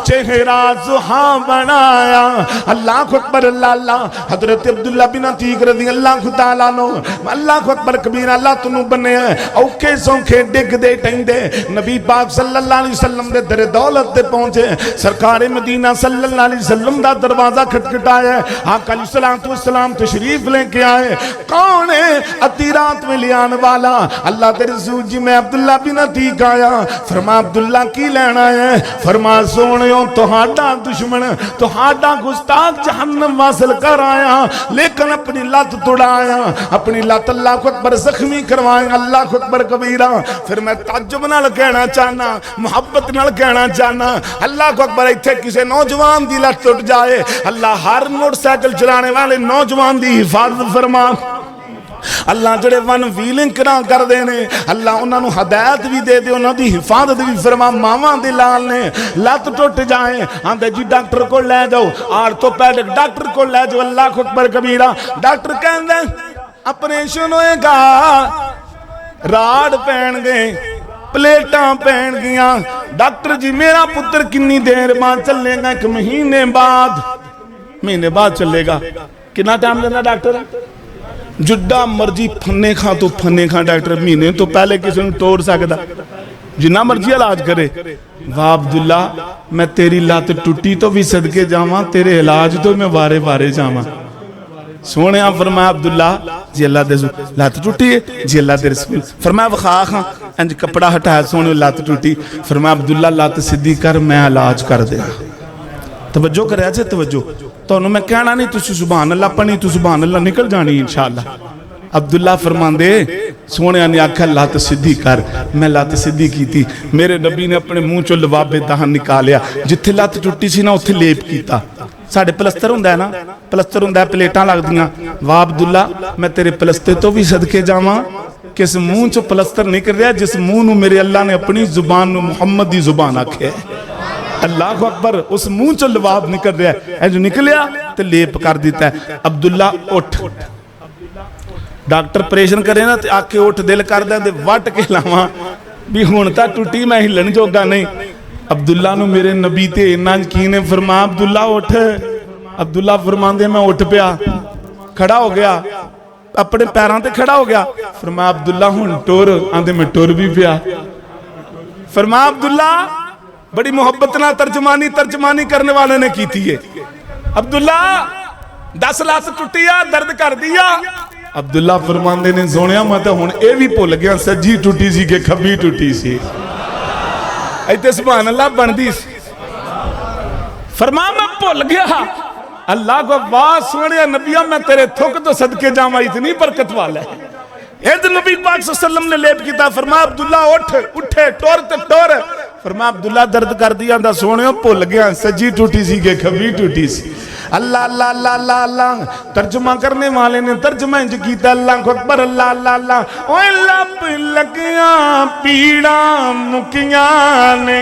چہرہ زہا بنایا اللہ اکبر اللہ اللہ حضرت عبداللہ بن عتیق رضی اللہ تعالیٰ عنہ اللہ اکبر کبیر اللہ تنو بنے اوکے سونکھے ڈگ دے ٹنگ دے نبی پاک صلی اللہ علیہ وسلم دے در دولت دے پہنچے سرکار مدینہ صلی اللہ علیہ وسلم دا دروازہ کھٹکھٹایا آقا علیہ السلام تشریف لے کے آئے کون ہے اتیرات میں لیان والا اللہ تیرے رسول جی میں عبداللہ بن عتیق آیا فرما عبداللہ کی لینا ہے فرما سونیوں تو ہاڈا دشمن تو ہاڈا گستاخ جہنم واصل کر آیا لیکن اپنی لات توڑایا اپنی لات اللہ کو اکبر زخمی کروایا اللہ کو اکبر کبیرہ پھر میں تعجب نال کہنا چاہنا محبت نال کہنا چاہنا اللہ کو اکبر ایتھے کسے نوجوان دی لات ٹوٹ جائے اللہ ہر موٹر سائیکل چلانے والے نوجوان دی حفاظت فرما اللہ جڑے ون ویلنگ کرا کر دینے اللہ انہوں نے ہدایت بھی دے دے انہوں دی حفاظت بھی فرما ماما دی لال نے لات ٹوٹ جائیں آندھے جی ڈاکٹر کو لے جاؤ آرتھوپیڈک ڈاکٹر کو لے جاؤ اللہ اکبر کبیرہ ڈاکٹر کہن دے اپریشن ہوئے گا راڈ پہن گئے پلیٹاں پہن گیا ڈاکٹر جی میرا پتر کنی دیر بعد چلے گا ایک مہینے بعد چلے گا کنا ٹائم لینا ڈاکٹر جڈا مرضی پھنے کھاں تو پھنے کھاں ڈاکٹر مہینے تو پہلے کسی نے توڑ سکتا جنہ مرضی علاج کرے واہ عبداللہ میں تیری لات ٹوٹی تو بھی صدقے جاواں تیرے علاج تو میں وارے وارے جاواں سونے آپ فرمایا عبداللہ جی اللہ دے لات ٹوٹی ہے جی اللہ دے رسول فرمایا وخا خاں انج کپڑا ہٹایا سونے لات ٹوٹی فرمایا عبداللہ لات صدی کر میں علاج کر دیا توجہ کرے آجے توجہ تو انہوں میں کہنا نہیں تُسی سبحان اللہ پڑھنی تو سبحان اللہ نکل جانی انشاءاللہ عبداللہ فرمان دے سونے آنی آکھا لات صدی کر میں لات صدی کی تھی میرے نبی نے اپنے منہ چو لواب دہن نکالیا جتھے لات ٹوٹی سی نا اتھے لیپ کیتا ساڑھے پلستر ہوں ہے نا پلستر ہوں ہے پلیٹاں لگ دیاں واہ عبداللہ میں تیرے پلستے تو بھی صدقے جاواں کس منہ چو پلستر نکل رہا جس منہ نو میرے اللہ نے اپنی زبان نو محمدی زبان آکھے اللہ کو اکبر اس منہ چو لواب نکل رہا ہے اے جو نکلیا تو لیپ کر دیتا ہے عبداللہ اٹھ ڈاکٹر پریشن کرے نا آکے اٹھ دل کر دے وٹ کے لاواں بھی ہونتا ٹوٹی میں ہلن جوگا نہیں عبداللہ نو میرے نبی تے انان کینے فرما عبداللہ اٹھ عبداللہ فرمان دے میں اٹھ پیا کھڑا ہو گیا اپنے پیران تے کھڑا ہو گیا فرما عبداللہ ہون ٹور آندے میں ٹور بھی پیا فرما عبداللہ بڑی محبت نہ ترجمانی کرنے والے نے کی تھی عبداللہ 10 لاکھ ٹوٹیا درد کر دیا عبداللہ فرماندے نے سونیا میں تو ہن اے بھی بھول گیا سجی ٹوٹی سی کہ کھبی ٹوٹی سی ایتے سبحان اللہ بندی سی فرما میں بھول گیا اللہ کو واہ سونیا نبیہ میں تیرے تھک تو صدقے جاواں اتنی برکت والا ہے اید نبی پاک صلی اللہ علیہ وسلم نے لیپ کیتا فرمایا عبداللہ اٹھے ٹور فرمایا عبداللہ درد کر دیا دا سونے بھول گیا سجی ٹوٹی سی کہ کھبی ٹوٹی سی اللہ اللہ اللہ اللہ اللہ ترجمہ کرنے والے نے ترجمہ انج کیتا اللہ اکبر اللہ اللہ اللہ اوہ لب لگیاں پیڑاں مکیاں نے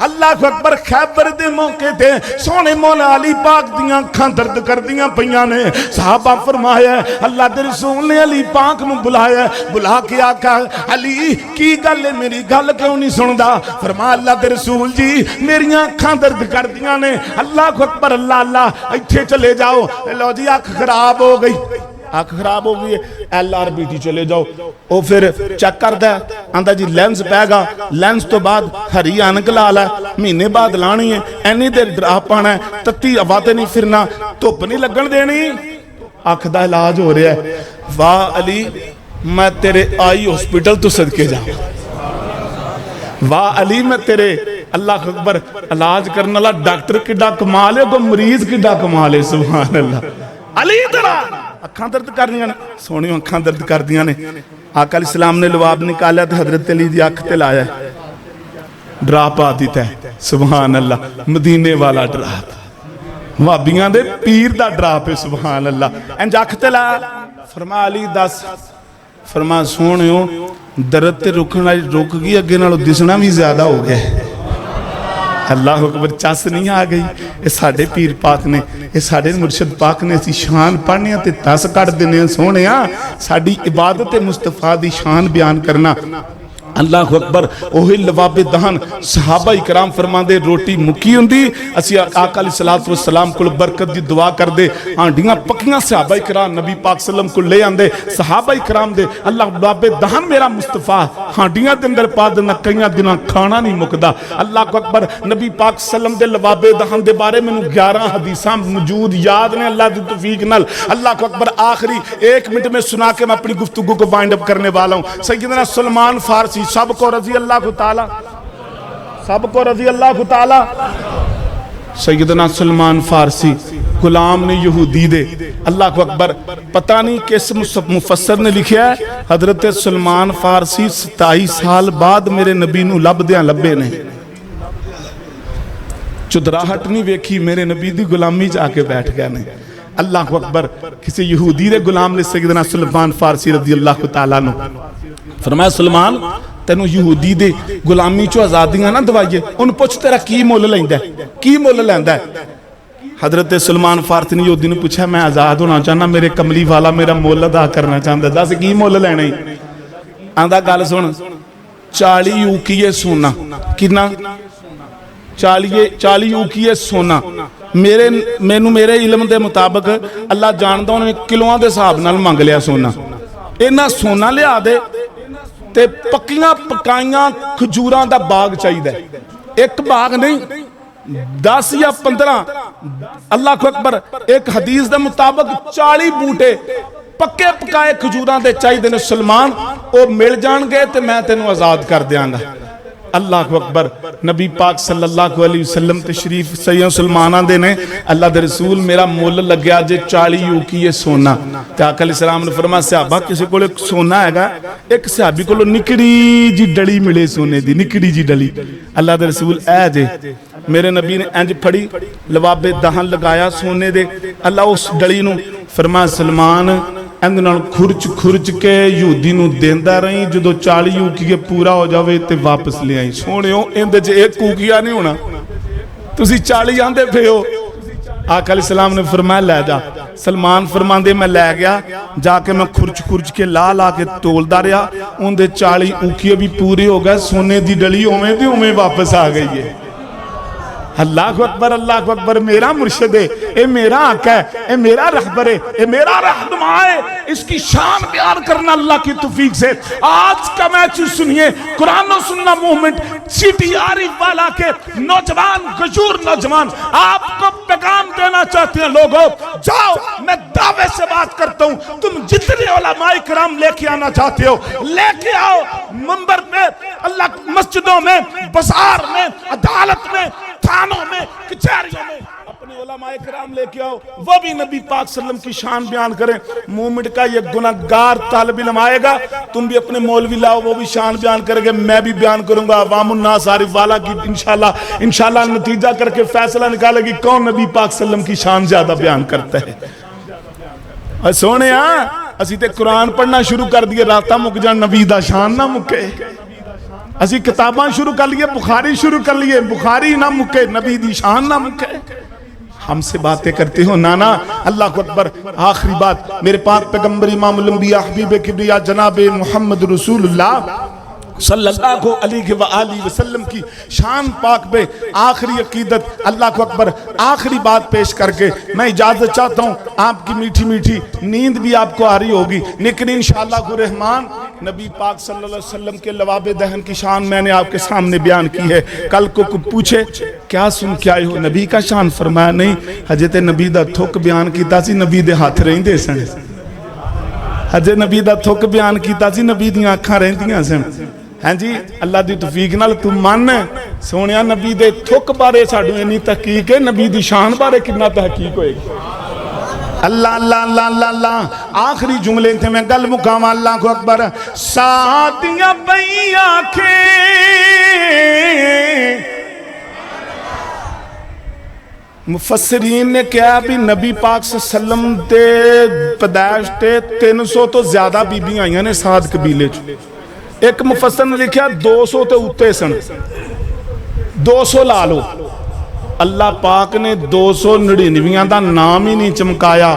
اللہ اکبر خیبر دے موقع تے سونے مولا علی پاک دیاں اکھاں درد کر دیاں پیاں نے صحابہ فرمایا اللہ دے رسول نے علی پاک نو بلایا بلا کے آکھا علی کی گل ہے میری گل کیوں نہیں سندا فرمایا اللہ دے رسول جی میریاں اکھاں درد کر دیاں نے اللہ اکبر اللہ اللہ ایتھے چلے جاؤ لو جی اکھ خراب ہو گئی آنکھ خراب ہو گئی ہے LRBT چلے جاؤ وہ پھر چیک کرتا ہے آندہ جی لینس پہ گا لینس تو بعد ہری آنک لالا ہے مہینے بعد لانی ہے اینی دیر ڈراپ آنا ہے تتی آواتے نہیں پھرنا دھوپ نہیں لگن دینی آنکھ دا علاج ہو رہا ہے واہ علی میں تیرے آئی ہاسپٹل تو صدقے جاؤں واہ علی میں تیرے اللہ اکبر علاج کرنے والا ڈاکٹر کڈا کمال ہے کو مریض کڈا کمال ہے سبحان اللہ علی ترا اکھاں درد کر دیا نے سونی اکھاں درد کر دیا نے آقا علیہ السلام نے لواب نکالا تو حضرت علی دی اکھ تے لایا ڈراپ آتی تے سبحان اللہ مدینے والا ڈراپ وابیاں دے پیر دا ڈراپ ہے سبحان اللہ انج اکھ تے لایا فرما علی دس فرما سونیو درد تے رکھنا رک گئی اگے نالوں دسنا بھی زیادہ ہو گیا اللہ اکبر چاس نہیں آ گئی یہ ساڑھے پیر پاک نے یہ ساڑھے مرشد پاک نے اسی شان پڑھنے تے تاس کٹ دینے سونے ساڑھی عبادت مصطفیٰ دی شان بیان کرنا اللہ اکبر اوہی لواب دہن صحابہ اکرام فرمان دے روٹی مکی ہوندی اسی آقا علیہ السلام کو برکت دی دعا کر دے آنڈیاں پکیاں صحابہ اکرام نبی پاک صلی اللہ علیہ وسلم کو لے آندے صحابہ اکرام دے اللہ لواب دہن میرا مصطفیٰ ہانڈیاں دے اندر پا دینا کئیاں دینا کھانا نہیں مکدا اللہ اکبر نبی پاک صلی اللہ علیہ وسلم دے لواب دہن دے بارے میں 11 حدیثاں موجود یاد نے اللہ دی توفیق نال اللہ اکبر آخری 1 منٹ میں سنا کے میں اپنی گفتگو کو بائنڈ اپ کرنے والا ہوں سیدنا سلمان فارسی سب کو رضی اللہ کو تعالی سب کو رضی اللہ کو تعالی سیدنا سلمان فارسی غلام نے یہودی دے اللہ کو اکبر پتہ نہیں کس مفسر نے لکھیا ہے حضرت سلمان فارسی 27 سال بعد میرے نبی نو لب دیاں لبے نے چدراہٹ نہیں ویکھی میرے نبی دی غلامی جا کے بیٹھ گئے نے اللہ کو اکبر کسی یہودی دے غلام نے سیدنا سلمان فارسی رضی اللہ کو تعالیٰ نو فرمایا سلمان تینو یہودی دے غلامی چو آزادیاں نہ دوائیے ان پوچھ تیرا کی مول لیندہ ہے کی مول لیندہ ہے حضرت سلمان فارسی نے یہودی نے پوچھا میں آزاد ہونا چاہنا میرے کملی والا میرا مول ادا کرنا چاہتا دا سے کی مول لینے آندہ گال سن 40 اوکیے سونا کنا 40 اوکیے سونا میرے علم دے مطابق اللہ جاندہ انہوں نے کلوان دے صاحب نال مانگ لیا سونا اینا سونا لیا دے تے پکیاں پکائیاں کھجوراں دا باغ چاہی دے ایک باغ نہیں 10 یا 15 اللہ کو اکبر ایک حدیث دے مطابق 40 بوٹے پکے پکائے کھجوراں دے چاہی دے سلمان او مل جان گئے تے میں تینوں آزاد کر دیاں گا اللہ اکبر نبی پاک صلی اللہ علیہ وسلم تشریف سیدنا سلمانہ دے نے اللہ دے رسول میرا مول لگیا جے 40 اوکیے سونا تے آقا علیہ السلام نے فرمایا صحابہ کسی کو ایک سونا ہے گا ایک صحابی کو نکڑی جی ڈلی ملے سونے دی نکڑی جی ڈلی اللہ دے رسول اے جے میرے نبی نے انج پھڑی لواب دہن لگایا سونے دے اللہ اس ڈلی نو فرمایا سلمان اندنال کھرچ کے یہودی نو دیندہ رہی جدو 40 اوکیے پورا ہو جاوے تے واپس لے آئی سونے ہو اندے جے ایک اوکیا نہیں ہونا تسی 40 آندے پہ ہو آقا علیہ السلام نے فرمایا لے جا سلمان فرمان دے میں لے گیا جا کے میں کھرچ کے لا کے تول دا رہا اندے 40 اوکیے بھی پورے ہو گئے سونے دی ڈلی ہمیں واپس آ گئی ہے اللہ اکبر میرا مرشد ہے اے میرا آقا ہے اے میرا رہبر ہے اے میرا رہنما ہے اس کی شان بیان کرنا اللہ کی توفیق سے آج کا میچ سنیے قرآن و سننا مومنٹ سٹی عارف والا کے نوجوان غجور نوجوان آپ کو پیغام دینا چاہتے ہیں لوگوں جاؤ میں دعوے سے بات کرتا ہوں تم جتنے علماء کرام لے کے آنا چاہتے ہو لے کے آؤ منبر پہ اللہ مسجدوں میں بازار میں عدالت میں تھانوں میں کچھاریوں میں اپنے علماء کرام لے کے آؤ وہ بھی نبی پاک صلی اللہ علیہ وسلم کی شان بیان کریں مومنٹ کا یہ گناہگار طالب علم آئے گا تم بھی اپنے مولوی لاؤ وہ بھی شان بیان کریں گے میں بھی بیان کروں گا عوام الناس عارف والا کی انشاءاللہ نتیجہ کر کے فیصلہ نکالے گی کون نبی پاک صلی اللہ علیہ وسلم کی شان زیادہ بیان کرتا ہے اور سونے اسی تے قرآن پڑھنا شروع کر دیے راتہ مک جان نبی دا شان نہ مکے اسی کتاباں شروع کر لیے، بخاری شروع کر لیے، بخاری نہ مکے، نبی دی شان نہ مکے، ہم سے باتیں کرتے ہو نانا۔ اللہ کو اکبر۔ آخری بات، میرے پاک پیغمبر امام الانبیاء حبیب کبریا جناب محمد رسول اللہ صلی اللہ علیہ وآلہ وسلم کی شان پاک پہ آخری عقیدت، اللہ کو اکبر، آخری بات پیش کر کے میں اجازت چاہتا ہوں۔ آپ کی میٹھی میٹھی نیند بھی آپ کو آ رہی ہوگی، لیکن انشاءاللہ الرحمن نبی پاک صلی اللہ علیہ وسلم کے لواب دہن کی شان میں نے آپ کے سامنے بیان کی ہے۔ کل کو پوچھے کیا سن کے آئے ہو، نبی کا شان؟ فرمایا نہیں، حضرت نبی دا تھوک بیان کیتا سی، نبی دے ہاتھ رہیں دے سن، حضرت نبی دا تھوک بیان کیتا سی، نبی دیاں آنکھاں رہیں دیاں سن۔ ہاں جی، اللہ دی توفیق نال تو مان سونیا نبی دے تھوک بارے ساڈو اینی تحقیق ہے، نبی دی شان بارے کتنا تحقیق ہوئے گی۔ اللہ اللہ اللہ اللہ اللہ۔ آخری جملے تھے میں گل مقامہ، اللہ کو اکبر۔ ساتیاں بئی آنکھیں مفسرین نے کہا بھی نبی پاک صلی اللہ علیہ وسلم دے پیدائش تے 300 تو زیادہ بی بی آئیاں نے سعد قبیلے چ۔ ایک مفسر نے لکھا 200 تے اتے سن، 200 لا لو۔ اللہ پاک نے 299 دا نام ہی نہیں چمکایا،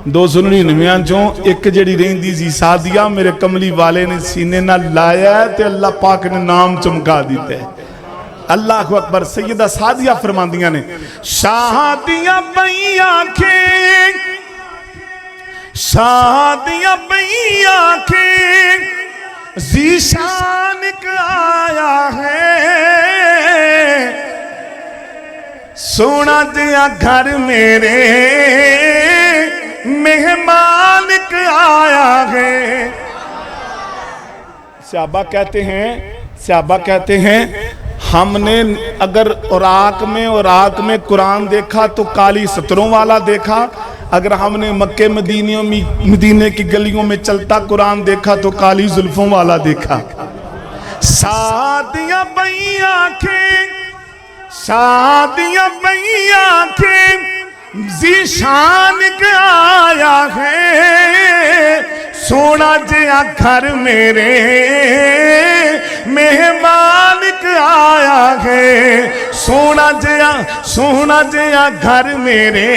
299 چوں ایک جڑی رہندی سی سادیہ، میرے کملی والے نے سینے نہ لایا ہے تے اللہ پاک نے نام چمکا دیتے ہیں۔ اللہ کو اکبر۔ سیدہ سادیہ فرماندیاں نے شادیاں بئی آنکھیں، شادیاں بئی آنکھیں، ذیشان آیا ہے، سونا دیا گھر میرے مہمان آیا ہے۔ صحابہ کہتے ہیں ہم نے اگر عراق میں قرآن دیکھا تو کالی سطروں والا دیکھا، اگر ہم نے مکہ مدینے کی گلیوں میں چلتا قرآن دیکھا تو کالی زلفوں والا دیکھا۔ سادیاں بئی آنکھیں، سادیاں بئی آنکھیں، ذیشان آیا ہے، سونا جیا گھر میرے مہمان آیا ہے، سونا جیا گھر میرے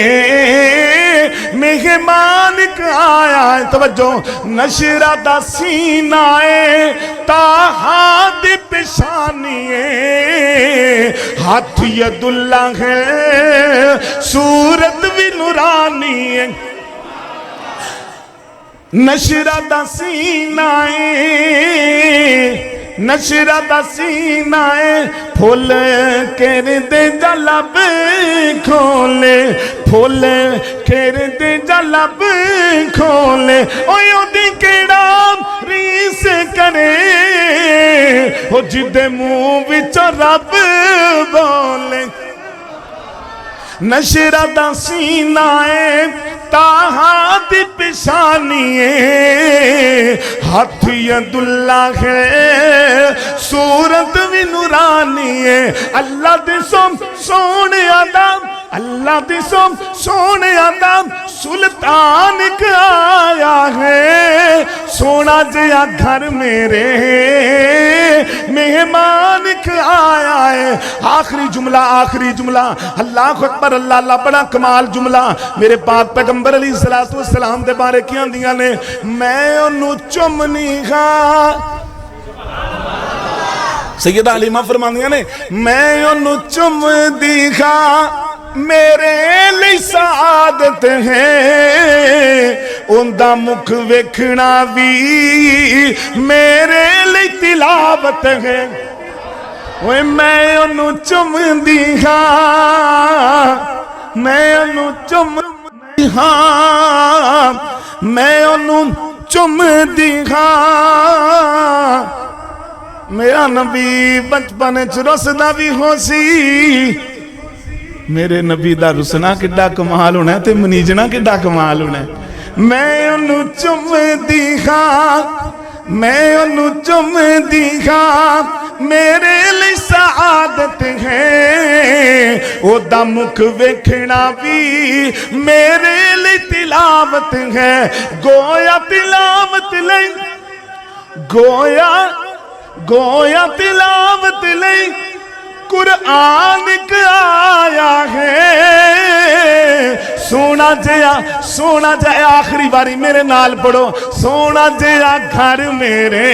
مہمان آیا ہے۔ توجہ، نشرہ دا سینہ ہے تاہا دی پیشانی ہے، ہاتھ ید اللہ ہے صورت بھی نورانی ہے۔ نشرہ دا سینہ ہے، نشرہ دا سینہ ہے، پھول کر دے جلب کھولے، پھول کر دے جلب کھولے، اوہ دی کیڑام ریس کرے، او جدے منہ وچ رب بولے۔ نشرہ دا سینہ ہے تاہا دی پیشانی ہے، ہاتھ ید اللہ ہے صورت بھی نورانی ہے۔ اللہ دی سونے آدم، اللہ دی سونے آدم، سلطان آیا ہے، سونا جیا گھر میرے مہمان آیا ہے۔ آخری جملہ، اللہ اکبر، اللہ بڑا کمال جملہ میرے پاک پیغمبر علیہ السلام دے بارے کیاں دیاں نے، میں انہوں چمنی ہاں، سیدہ حلیمہ فرماندیاں نے میں انہوں چم دی ہاں، میرے لئی سعادت ہے، اندہ مکھ ویکھنا بھی میرے لئی تلاوت ہے۔ میں انہوں چم دی ہاں، میں انہوں چم دی ہاں، میں انہوں چم دی ہاں، میرا نبی بچپن رسدہ بھی ہو سی، میرے نبی دا رسنا کڈا کمال ہونا ہے تے منیجنا کڈا کمال ہونا ہے۔ میں انہوں چم دی ہاں، میں انہوں چم دی ہاں، میرے لئے سعادت ہے، او دا مکھ ویکھنا بھی میرے لئے تلاوت ہے۔ گویا تلاوت لئی، گویا تلاوت لئی قرآن آیا ہے سونا جیا آخری باری میرے نال پڑھو سونا جیا گھر میرے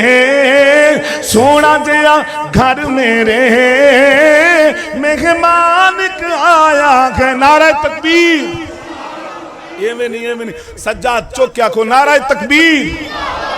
سونا جیا گھر میرے مہمان آیا ہے نعرہ تکبیر یہ میں نہیں سجاد چوکیا کو نعرہ تکبیر